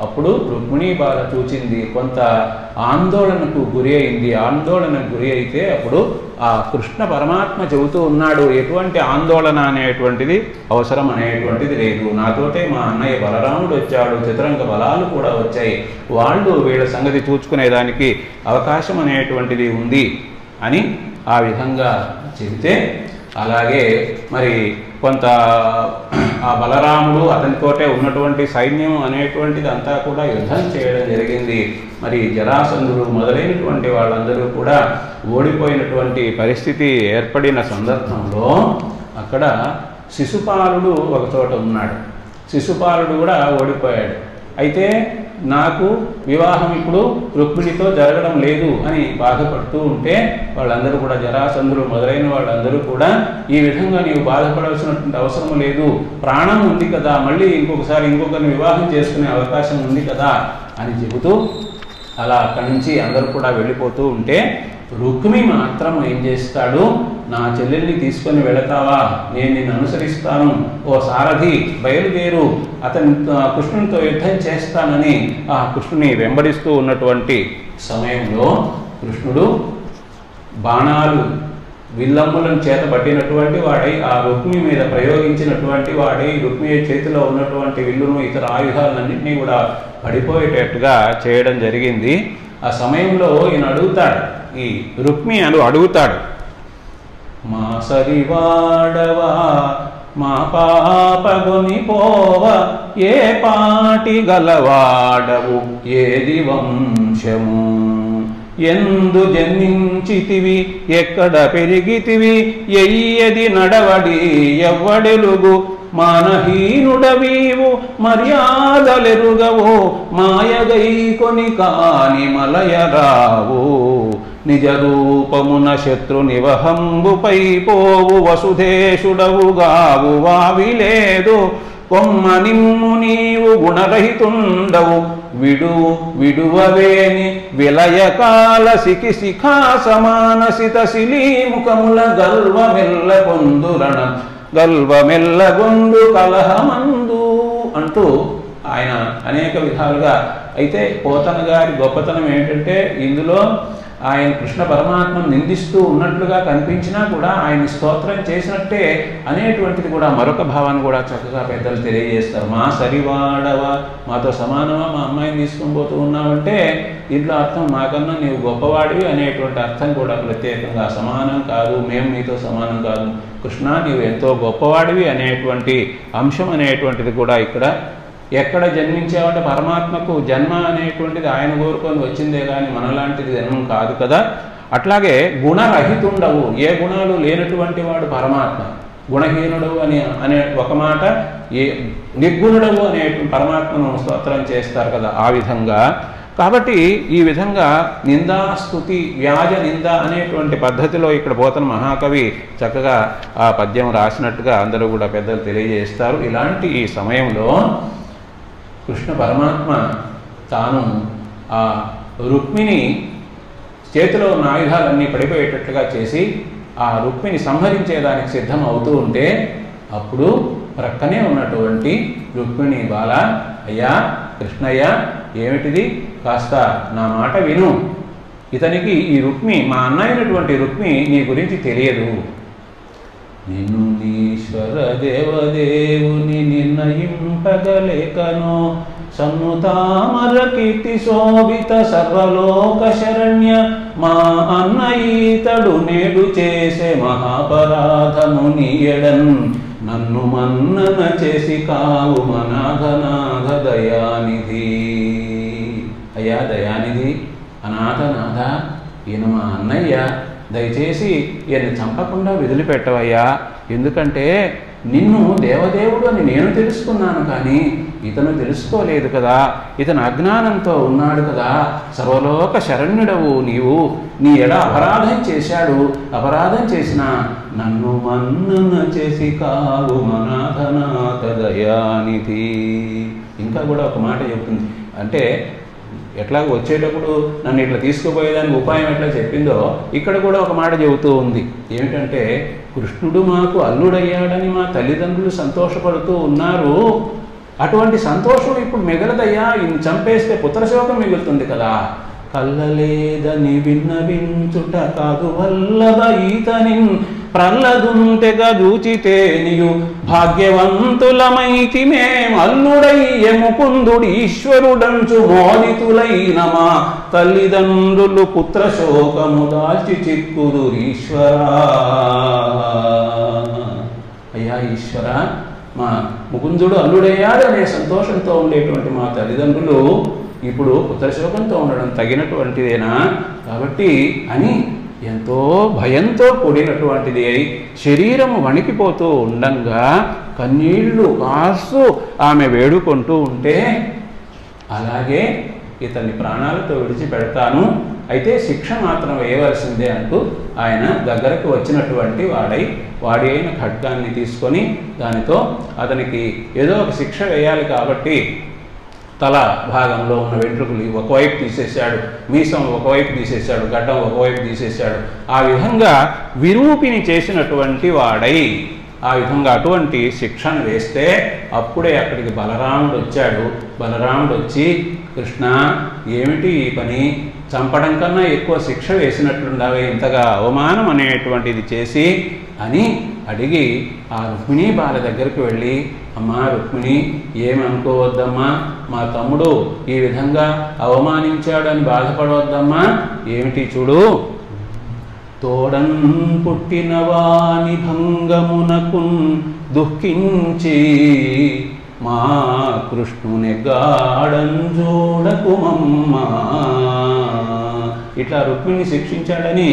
అప్పుడు రుక్మిణీ బాల చూచింది, కొంత ఆందోళనకు గురి అయింది. ఆందోళనకు గురి అయితే అప్పుడు ఆ కృష్ణ పరమాత్మ చెబుతూ ఉన్నాడు, ఎటువంటి ఆందోళన అనేటువంటిది అవసరం అనేటువంటిది లేదు. నాతోటే మా అన్నయ్య బలరాముడు వచ్చాడు, చతురంగ బలాలు కూడా వచ్చాయి, వాళ్ళు వీళ్ళ సంగతి చూసుకునేదానికి అవకాశం అనేటువంటిది ఉంది అని ఆ విధంగా చెబితే, అలాగే మరి కొంత ఆ బలరాముడు అతనితోటే ఉన్నటువంటి సైన్యం అనేటువంటిది అంతా కూడా యుద్ధం చేయడం జరిగింది. మరి జరాసంధుడు మొదలైనటువంటి వాళ్ళందరూ కూడా ఓడిపోయినటువంటి పరిస్థితి ఏర్పడిన సందర్భంలో అక్కడ శిశుపాలుడు ఒక చోట ఉన్నాడు. శిశుపాలుడు కూడా ఓడిపోయాడు. అయితే నాకు వివాహం ఇప్పుడు రుక్మిణితో జరగడం లేదు అని బాధపడుతూ ఉంటే వాళ్ళందరూ కూడా, జరాసంధులు మొదలైన వాళ్ళందరూ కూడా, ఈ విధంగా నీవు బాధపడాల్సినటువంటి అవసరం లేదు, ప్రాణం ఉంది కదా, మళ్ళీ ఇంకొకరిని వివాహం చేసుకునే అవకాశం ఉంది కదా అని చెబుతూ అలా అక్కడి నుంచి అందరూ కూడా వెళ్ళిపోతూ ఉంటే రుక్మి మాత్రం ఏం చేస్తాడు, నా చెల్లెల్ని తీసుకొని వెళతావా, నేను నిన్ను అనుసరిస్తాను, ఓ సారథి బయలుదేరు, కృష్ణునితో యుద్ధం చేస్తానని ఆ కృష్ణుని వెంబడిస్తూ ఉన్నటువంటి సమయంలో కృష్ణుడు బాణాలు విల్లమ్ములను చేతబట్టినటువంటి వాడై ఆ రుక్మి మీద ప్రయోగించినటువంటి వాడై రుక్మి చేతిలో ఉన్నటువంటి విల్లును ఇతర ఆయుధాలన్నింటినీ కూడా పడిపోయేటట్టుగా చేయడం జరిగింది. ఆ సమయంలో ఈయన అడుగుతాడు, ఈ రుక్మి అడుగుతాడు, మా సరివాడవా మా పాపగొని పోవ, ఏ పాటి గలవాడవు ఏది వంశము, ఎందు జన్మించితివి ఎక్కడ పెరిగితివి, ఎయ్యది నడవడి ఎవ్వడెలుగు, మానహీనుడవీవు మర్యాదలెరుగవు, మాయగై కొని కాని మలయరావు, నిజ రూపమున శత్రు నివహంబుపై పోవు, వసుధేశుడవుగావు వావిలేదు, కొమ్మ నిమ్ము నీవు గుణరహితుండవు, విడువవేని విలయకాల సికి శిఖా సమానసిత శిలీముఖముల గల్వమెల్లగొందు కలహమందు అంటూ ఆయన అనేక విధాలుగా. అయితే పోతన గారి గొప్పతనం ఏంటంటే ఇందులో ఆయన కృష్ణ పరమాత్మను నిందిస్తూ ఉన్నట్లుగా కనిపించినా కూడా ఆయన స్తోత్రం చేసినట్టే అనేటువంటిది కూడా మరొక భావాన్ని కూడా చక్కగా పెద్దలు తెలియజేస్తారు. మా సరివాడవా, మాతో సమానమా, మా అమ్మాయిని తీసుకొని పోతూ ఉన్నామంటే దీంట్లో అర్థం మాకన్నా నీవు గొప్పవాడివి అనేటువంటి అర్థం కూడా ప్రత్యేకంగా, సమానం కాదు, మేము నీతో సమానం కాదు, కృష్ణ నీవు ఎంతో గొప్పవాడివి అనేటువంటి అంశం అనేటువంటిది కూడా ఇక్కడ. ఎక్కడ జన్మించావంటే పరమాత్మకు జన్మ అనేటువంటిది ఆయన కోరుకొని వచ్చిందే కానీ మనలాంటిది జన్మం కాదు కదా. అట్లాగే గుణరహితుండవు, ఏ గుణాలు లేనటువంటి వాడు పరమాత్మ. గుణహీనుడవు అనే ఒక మాట, ఏ నిర్గుణుడవు అనే పరమాత్మను స్తోత్రం చేస్తారు కదా, ఆ విధంగా. కాబట్టి ఈ విధంగా నిందాస్తుతి, వ్యాజ నింద అనేటువంటి పద్ధతిలో ఇక్కడ పోతన మహాకవి చక్కగా ఆ పద్యం రాసినట్టుగా అందరూ కూడా పెద్దలు తెలియజేస్తారు. ఇలాంటి ఈ సమయంలో కృష్ణ పరమాత్మ తాను ఆ రుక్మిణి చేతిలో ఉన్న ఆయుధాలన్నీ పడిపోయేటట్లుగా చేసి ఆ రుక్మిణి సంహరించేదానికి సిద్ధం అవుతూ ఉంటే అప్పుడు ప్రక్కనే ఉన్నటువంటి రుక్మిణి బాల, అయ్యా కృష్ణయ్య, ఏమిటిది, కాస్త నా మాట విను, ఇతనికి ఈ రుక్మి, మా అన్నయ్యనటువంటి రుక్మి నీ గురించి తెలియదు, నిన్ను నీశ్వర దేవదేవుని నిర్ణయింపగలేకను, సన్నుతామర కీర్తి శోభిత సర్వలోక శరణ్య మా అన్న ఈతడు నేడు చేసే మహాపరాధము నీయడన్ నన్ను మన్నన చేసి కావు మనాథనాథ దయానిధి. అయ్యా దయానిధి, అనాథనాథ, ఈయన మా అన్నయ్య, దయచేసి ఈయన్ని చంపకుండా వదిలిపెట్టవయ్యా. ఎందుకంటే నిన్ను దేవదేవుడు అని నేను తెలుసుకున్నాను, కానీ ఇతను తెలుసుకోలేదు కదా, ఇతను అజ్ఞానంతో ఉన్నాడు కదా. సర్వలోక శరణ్యుడవు నీవు, నీ ఎడ అపరాధం చేశాడు, అపరాధం చేసిన నన్ను మన్నన చేసి కావు మనాథనాథ దయానిధి. ఇంకా కూడా ఒక మాట చెబుతుంది, అంటే ఎట్లా వచ్చేటప్పుడు నన్ను ఇట్లా తీసుకుపోయేదానికి ఉపాయం ఎట్లా చెప్పిందో ఇక్కడ కూడా ఒక మాట చెబుతూ ఉంది. ఏమిటంటే కృష్ణుడు మాకు అల్లుడయ్యాడని మా తల్లిదండ్రులు సంతోషపడుతూ ఉన్నారు, అటువంటి సంతోషం ఇప్పుడు మిగలదయ్యా, ఈయన చంపేస్తే పుత్రశోకం మిగులుతుంది కదా. కల్లలేదని విన్నవించుట కాదు వల్లభ ఈతని ప్రహ్లదుంతెగ దూచితే నీయు భాగ్యవంతులమైతి మేం అల్లుడయ్య ముకుందుడు ఈశ్వరుడంచు మోదితులైన మా తల్లిదండ్రులు పుత్రశోకము దాల్చి చిక్కుదు ఈశ్వరా. అయ్యా ఈశ్వర, మా ముకుందుడు అల్లుడయ్యాడు అనే సంతోషంతో ఉండేటువంటి మా తల్లిదండ్రులు ఇప్పుడు పుత్రశోకంతో ఉండడం తగినటువంటిదేనా? కాబట్టి అని ఎంతో భయంతో కూడినటువంటిది అయి శరీరము వణికిపోతూ ఉండంగా కన్నీళ్లు కాస్తూ ఆమె వేడుకుంటూ ఉంటే, అలాగే ఇతన్ని ప్రాణాలతో విడిచిపెడతాను, అయితే శిక్ష మాత్రం వేయవలసిందే అంటూ ఆయన దగ్గరకు వచ్చినటువంటి వాడి అయిన ఖడ్గాన్ని తీసుకొని దానితో అతనికి ఏదో ఒక శిక్ష వేయాలి కాబట్టి తల భాగంలో ఉన్న వెంట్రుకలు ఒకవైపు తీసేశాడు, మీసం ఒకవైపు తీసేశాడు, గడ్డం ఒకవైపు తీసేశాడు. ఆ విధంగా విరూపిని చేసినటువంటి వాడై ఆ విధంగా అటువంటి శిక్షను వేస్తే అప్పుడే అక్కడికి బలరాముడు వచ్చాడు. బలరాముడు వచ్చి, కృష్ణ ఏమిటి ఈ పని, చంపడం కన్నా ఎక్కువ శిక్ష వేసినట్లుండవే, ఇంతగా అవమానం అనేటువంటిది చేసి అని అడిగి ఆ రుక్మిణీ బాల దగ్గరికి వెళ్ళి, అమ్మా రుక్మిణి ఏమనుకోవద్దమ్మా, మా తమ్ముడు ఈ విధంగా అవమానించాడని బాధపడవద్దమ్మా, ఏమిటి చూడు, తోడన్ పుట్టిన వాని భంగమునకున్ దుఃఖించి మా కృష్ణుని గాఢం చూడకుమమ్మా. ఇట్లా రుక్మిణిని శిక్షించాడని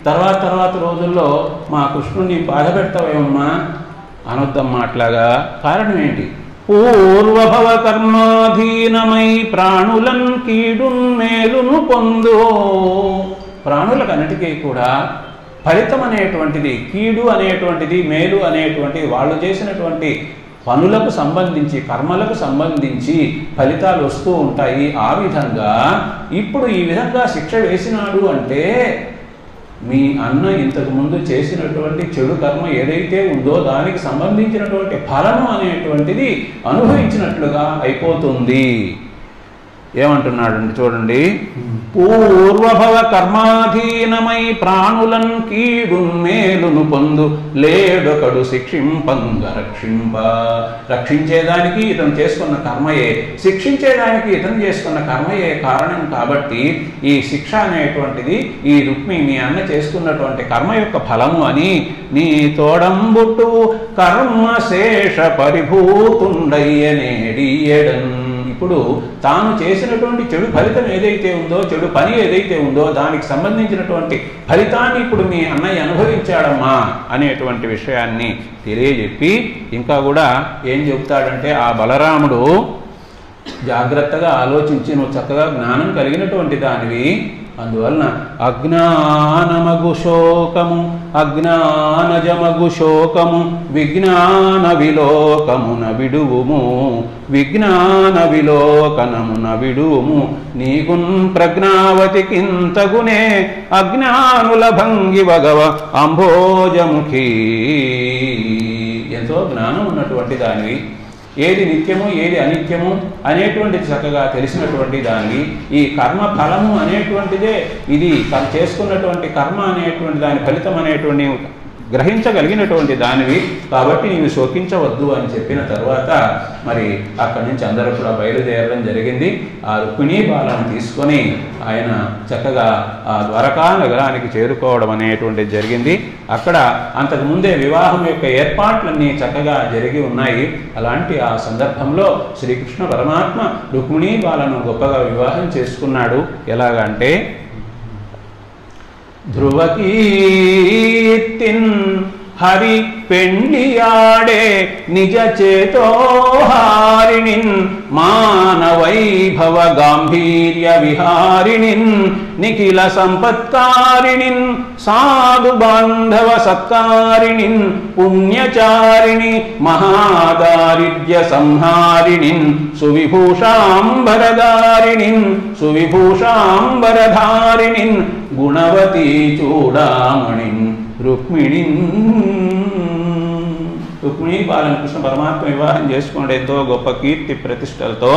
తర్వాత రోజుల్లో మా కృష్ణుని బాధ పెడతావేమమ్మా అనొద్దమ్మా. అట్లాగా కారణం ఏంటి? పూర్వభవ కర్మాధీనమై ప్రాణులన్ కీడున్ మేలును పొందు. ప్రాణులకు అన్నిటికీ కూడా ఫలితం అనేటువంటిది, కీడు అనేటువంటిది, మేలు అనేటువంటిది వాళ్ళు చేసినటువంటి పనులకు సంబంధించి, కర్మలకు సంబంధించి ఫలితాలు వస్తూ ఉంటాయి. ఆ విధంగా ఇప్పుడు ఈ విధంగా శిక్ష వేసినాడు అంటే మీ అన్న ఇంతకు ముందు చేసినటువంటి చెడు కర్మ ఏదైతే ఉందో దానికి సంబంధించినటువంటి ఫలము అనేటువంటిది అనుభవించినట్లుగా అయిపోతుంది. ఏమంటున్నాడండి చూడండి, పూర్వభవ కర్మాధీనమై ప్రాణులన్ కీడున్ మేలును పొందు లేడొకడు శిక్షింపంగ రక్షింప. రక్షించేదానికి ఇతను చేసుకున్న కర్మయే, శిక్షించేదానికి ఇతను చేసుకున్న కర్మయే కారణం. కాబట్టి ఈ శిక్ష అనేటువంటిది ఈ రుక్మి మీ అన్న చేసుకున్నటువంటి కర్మ యొక్క ఫలము అని నీ తోడంబుట్టు కర్మశేష పరిభూతుండయ్యనేడియడన్. ఇప్పుడు తాను చేసినటువంటి చెడు ఫలితం ఏదైతే ఉందో, చెడు పని ఏదైతే ఉందో దానికి సంబంధించినటువంటి ఫలితాన్ని ఇప్పుడు మీ అన్నయ్య అనుభవించాడమ్మా అనేటువంటి విషయాన్ని తెలియజెప్పి ఇంకా కూడా ఏం చెబుతాడంటే, ఆ బలరాముడు జాగ్రత్తగా ఆలోచించి నువ్వు చక్కగా జ్ఞానం కలిగినటువంటి దానివి, అందువలన అజ్ఞానమగు శోకము అజ్ఞానజమగు శోకము విజ్ఞాన విలోకమున విడువుము, విజ్ఞాన విలోకనమున విడువుము. నీకున్ ప్రజ్ఞావతికింతగునే అజ్ఞానుల భంగి భగవ అంభోజముఖి. ఎంతో జ్ఞానం ఉన్నటువంటి దానివి, ఏది నిత్యము ఏది అనిత్యము అనేటువంటిది చక్కగా తెలిసినటువంటి దాన్ని, ఈ కర్మ ఫలము అనేటువంటిదే ఇది చేసుకున్నటువంటి కర్మ అనేటువంటి దాని ఫలితం అనేటువంటి గ్రహించగలిగినటువంటి దానివి, కాబట్టి నీవు శోకించవద్దు అని చెప్పిన తర్వాత మరి అక్కడి నుంచి అందరూ కూడా బయలుదేరడం జరిగింది. ఆ రుక్మిణీ బాలను తీసుకొని ఆయన చక్కగా ఆ ద్వారకా నగరానికి చేరుకోవడం అనేటువంటిది జరిగింది. అక్కడ అంతకుముందే వివాహం యొక్క ఏర్పాట్లన్నీ చక్కగా జరిగి ఉన్నాయి. అలాంటి ఆ సందర్భంలో శ్రీకృష్ణ పరమాత్మ రుక్మిణీ బాలను గొప్పగా వివాహం చేసుకున్నాడు. ఎలాగంటే ధ్రువకీర్తిన్ హరి పెండియాడే నిజ చేతోహారిణిన్ మానవైభవ గాంభీర్య విహారిణిన్ నిఖిల సంపత్కారిణిన్ సాధు బాంధవ సత్కారిణిన్ పుణ్యచారిణి మహాదారిద్ర్య సంహారిణిన్ సువిభూషాంబరధారిణిన్ సువిభూషాంబరధారిణిన్ గుణవతీ చూడామణిన్ రుక్మిణిన్. రుక్మిణీ బాలను కృష్ణ పరమాత్మ వివాహం చేసుకునే ఎంతో గొప్ప కీర్తి ప్రతిష్టలతో.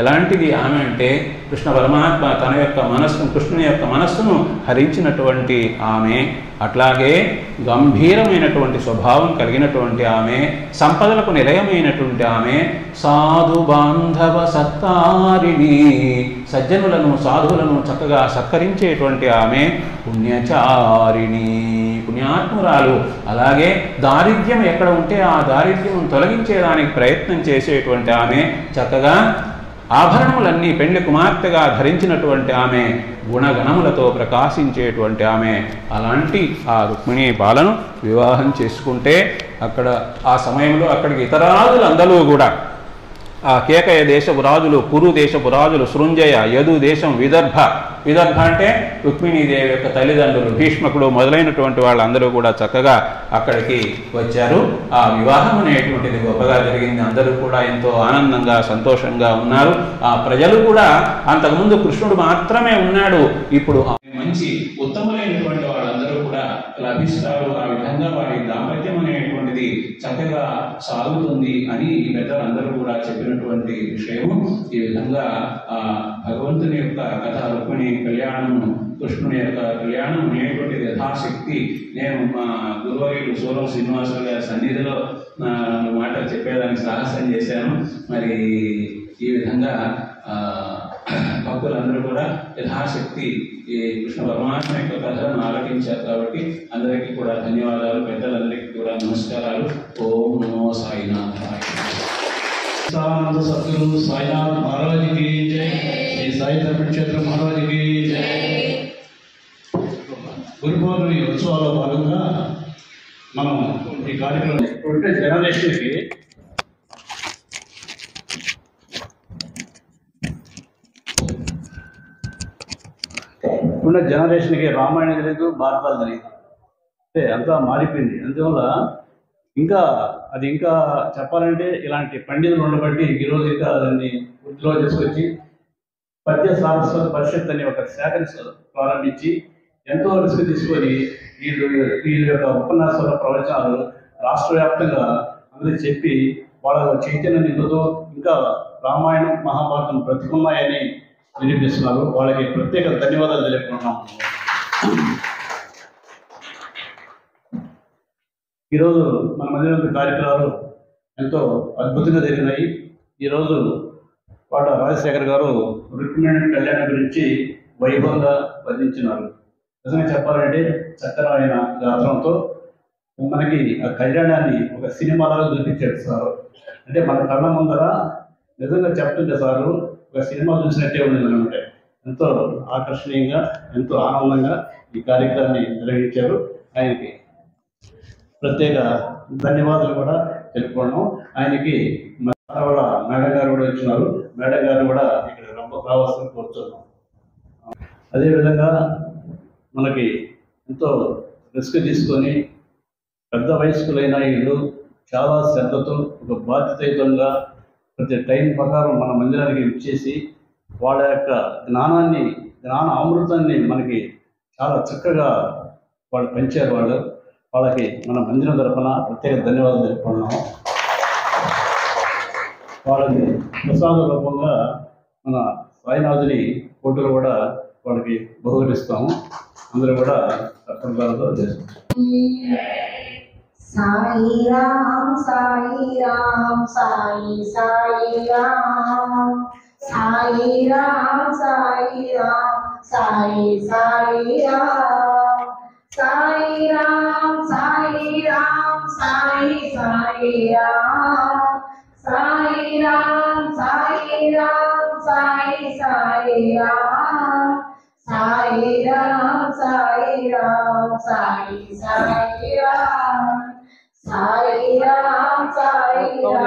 ఎలాంటిది ఆమె అంటే కృష్ణ పరమాత్మ తన యొక్క మనస్సును, కృష్ణుని యొక్క మనస్సును హరించినటువంటి ఆమె, అట్లాగే గంభీరమైనటువంటి స్వభావం కలిగినటువంటి ఆమె, సంపదలకు నిలయమైనటువంటి ఆమె, సాధు బాంధవ సత్కారిణి, సజ్జనులను సాధువులను చక్కగా సత్కరించేటువంటి ఆమె, పుణ్యచారిణి, పుణ్యాత్మురాలు. అలాగే దారిద్ర్యం ఎక్కడ ఉంటే ఆ దారిద్ర్యం తొలగించేదానికి ప్రయత్నం చేసేటువంటి ఆమె, చక్కగా ఆభరణములన్నీ పెండ్లి కుమార్తెగా ధరించినటువంటి ఆమె, గుణగణములతో ప్రకాశించేటువంటి ఆమె. అలాంటి ఆ రుక్మిణీ బాలను వివాహం చేసుకుంటే అక్కడ ఆ సమయంలో అక్కడికి ఇతరాజులందరూ కూడా, ఆ కేకయ దేశపు రాజులు, కురు దేశపు రాజులు, సృంజయ, యదు దేశం, విదర్భ అంటే రుక్మిణీదేవి యొక్క తల్లిదండ్రులు, భీష్మకుడు మొదలైనటువంటి వాళ్ళందరూ కూడా చక్కగా అక్కడికి వచ్చారు. ఆ వివాహం అనేటువంటిది గొప్పగా జరిగింది. అందరూ కూడా ఎంతో ఆనందంగా సంతోషంగా ఉన్నారు. ఆ ప్రజలు కూడా అంతకుముందు కృష్ణుడు మాత్రమే ఉన్నాడు, ఇప్పుడు మంచి ఉత్తమమైనటువంటి వాళ్ళందరూ కూడా లభిస్తారు. ఆ విధంగా వారి దాంపత్యం అనేటువంటిది చక్కగా సాగుతుంది అని ఈ పెద్దలందరూ కూడా చెప్పినటువంటి విషయము. ఈ విధంగా ఆ భగవంతుని యొక్క కథ, రుక్మిణి కళ్యాణము, కృష్ణుని యొక్క కళ్యాణం అనేటువంటిది యథాశక్తి నేను మా గురువర్యులు సూరం శ్రీనివాసులు గారి సన్నిధిలో మాటలు చెప్పేదానికి సాహసం చేశాను. మరి ఈ విధంగా భక్తులందరూ కూడా యథాశక్తి ఈ కృష్ణ పరమాత్మ యొక్క కథలను ఆలకించారు. కాబట్టి అందరికీ కూడా ధన్యవాదాలు, పెద్దలందరికీ కూడా నమస్కారాలు. ఓం నమో సాయినాథాయ. సద్గురు సాయినాథ్ మహారాజుకి జై, శ్రీ సాయి ధర్మక్షేత్ర మహారాజుకి జై. గురు పౌర్ణమి ఉత్సవాల్లో భాగంగా మనం ఈ కార్యక్రమం ఉంటే జనరేషన్కి ఉన్న జనరేషన్కి రామాయణం తెలియదు, భారతాలు తెలియదు, అంటే అంతా మారిపోయింది. అందువల్ల ఇంకా చెప్పాలంటే ఇలాంటి పండితులు ఉండబట్టి ఈరోజు ఇంకా దాన్ని వృద్ధిలో తీసుకొచ్చి పద్య సారస్వత పరిషత్ అనే ఒక శాఖని ప్రారంభించి ఎంతో రిస్క్ తీసుకొని వీళ్ళ యొక్క ఉపన్యాసాల ప్రవచనాలు రాష్ట్ర వ్యాప్తంగా అందరికీ చెప్పి వాళ్ళ చైతన్య నిధులతో ఇంకా రామాయణం మహాభారతం బ్రతికున్నాయని నిరూపిస్తున్నారు. వాళ్ళకి ప్రత్యేక ధన్యవాదాలు తెలుపుకుంటున్నాం. ఈరోజు మన మధ్య కార్యక్రమాలు ఎంతో అద్భుతంగా జరిగినాయి. ఈరోజు పాట రాజశేఖర్ గారు రుక్మిణి కళ్యాణం గురించి వైభవంగా వర్ణించినారు. నిజంగా చెప్పాలంటే చక్కనమైన గాత్రంతో మనకి ఆ కళ్యాణాన్ని ఒక సినిమాలాగా చూపించాడు సారు. అంటే మన కళ్ళ ముందర నిజంగా చెప్తుంటే సారు ఒక సినిమా చూసినట్టే ఉంది అనమాట. ఎంతో ఆకర్షణీయంగా, ఎంతో ఆనందంగా ఈ కార్యక్రమాన్ని నిర్వహించారు. ఆయనకి ప్రత్యేక ధన్యవాదాలు కూడా తెలుపుకున్నాం. ఆయనకి వాళ్ళ మేడం గారు కూడా వచ్చినారు. మేడం గారు కూడా ఇక్కడ రావాల్సిన కోరుతున్నాం. అదేవిధంగా మనకి ఎంతో రిస్క్ తీసుకొని పెద్ద వయస్కులైన వీళ్ళు చాలా శ్రద్ధతో ఒక బాధ్యతయుతంగా ప్రతి టైం ప్రకారం మన మందిరానికి ఇచ్చేసి వాళ్ళ యొక్క జ్ఞాన అమృతాన్ని మనకి చాలా చక్కగా వాళ్ళు పెంచారు. వాళ్ళకి మన మందిరం తరఫున ప్రత్యేక ధన్యవాదాలు తెలుపుకున్నాము. వాళ్ళకి ప్రసాద రూపంగా మన సాయినాథుని ఫోటోలు కూడా వాళ్ళకి బహుకరిస్తాము. అందరూ కూడా తప్పనిసరిగా చేస్తాం. సాయి రామ్ సాయి రామ్ సాయి సాయి రామ్ సాయి రామ్ సాయి రామ్ సాయి సాయి రామ్ సాయి రామ్ సాయి రామ్ సాయి సాయి రామ్ సాయి రామ్ సాయి రామ్ సాయి సాయి రామ్ సాయి రామ్ సాయి రామ్ సాయి సాయి రామ్ సాయి రామ్ సాయి రామ్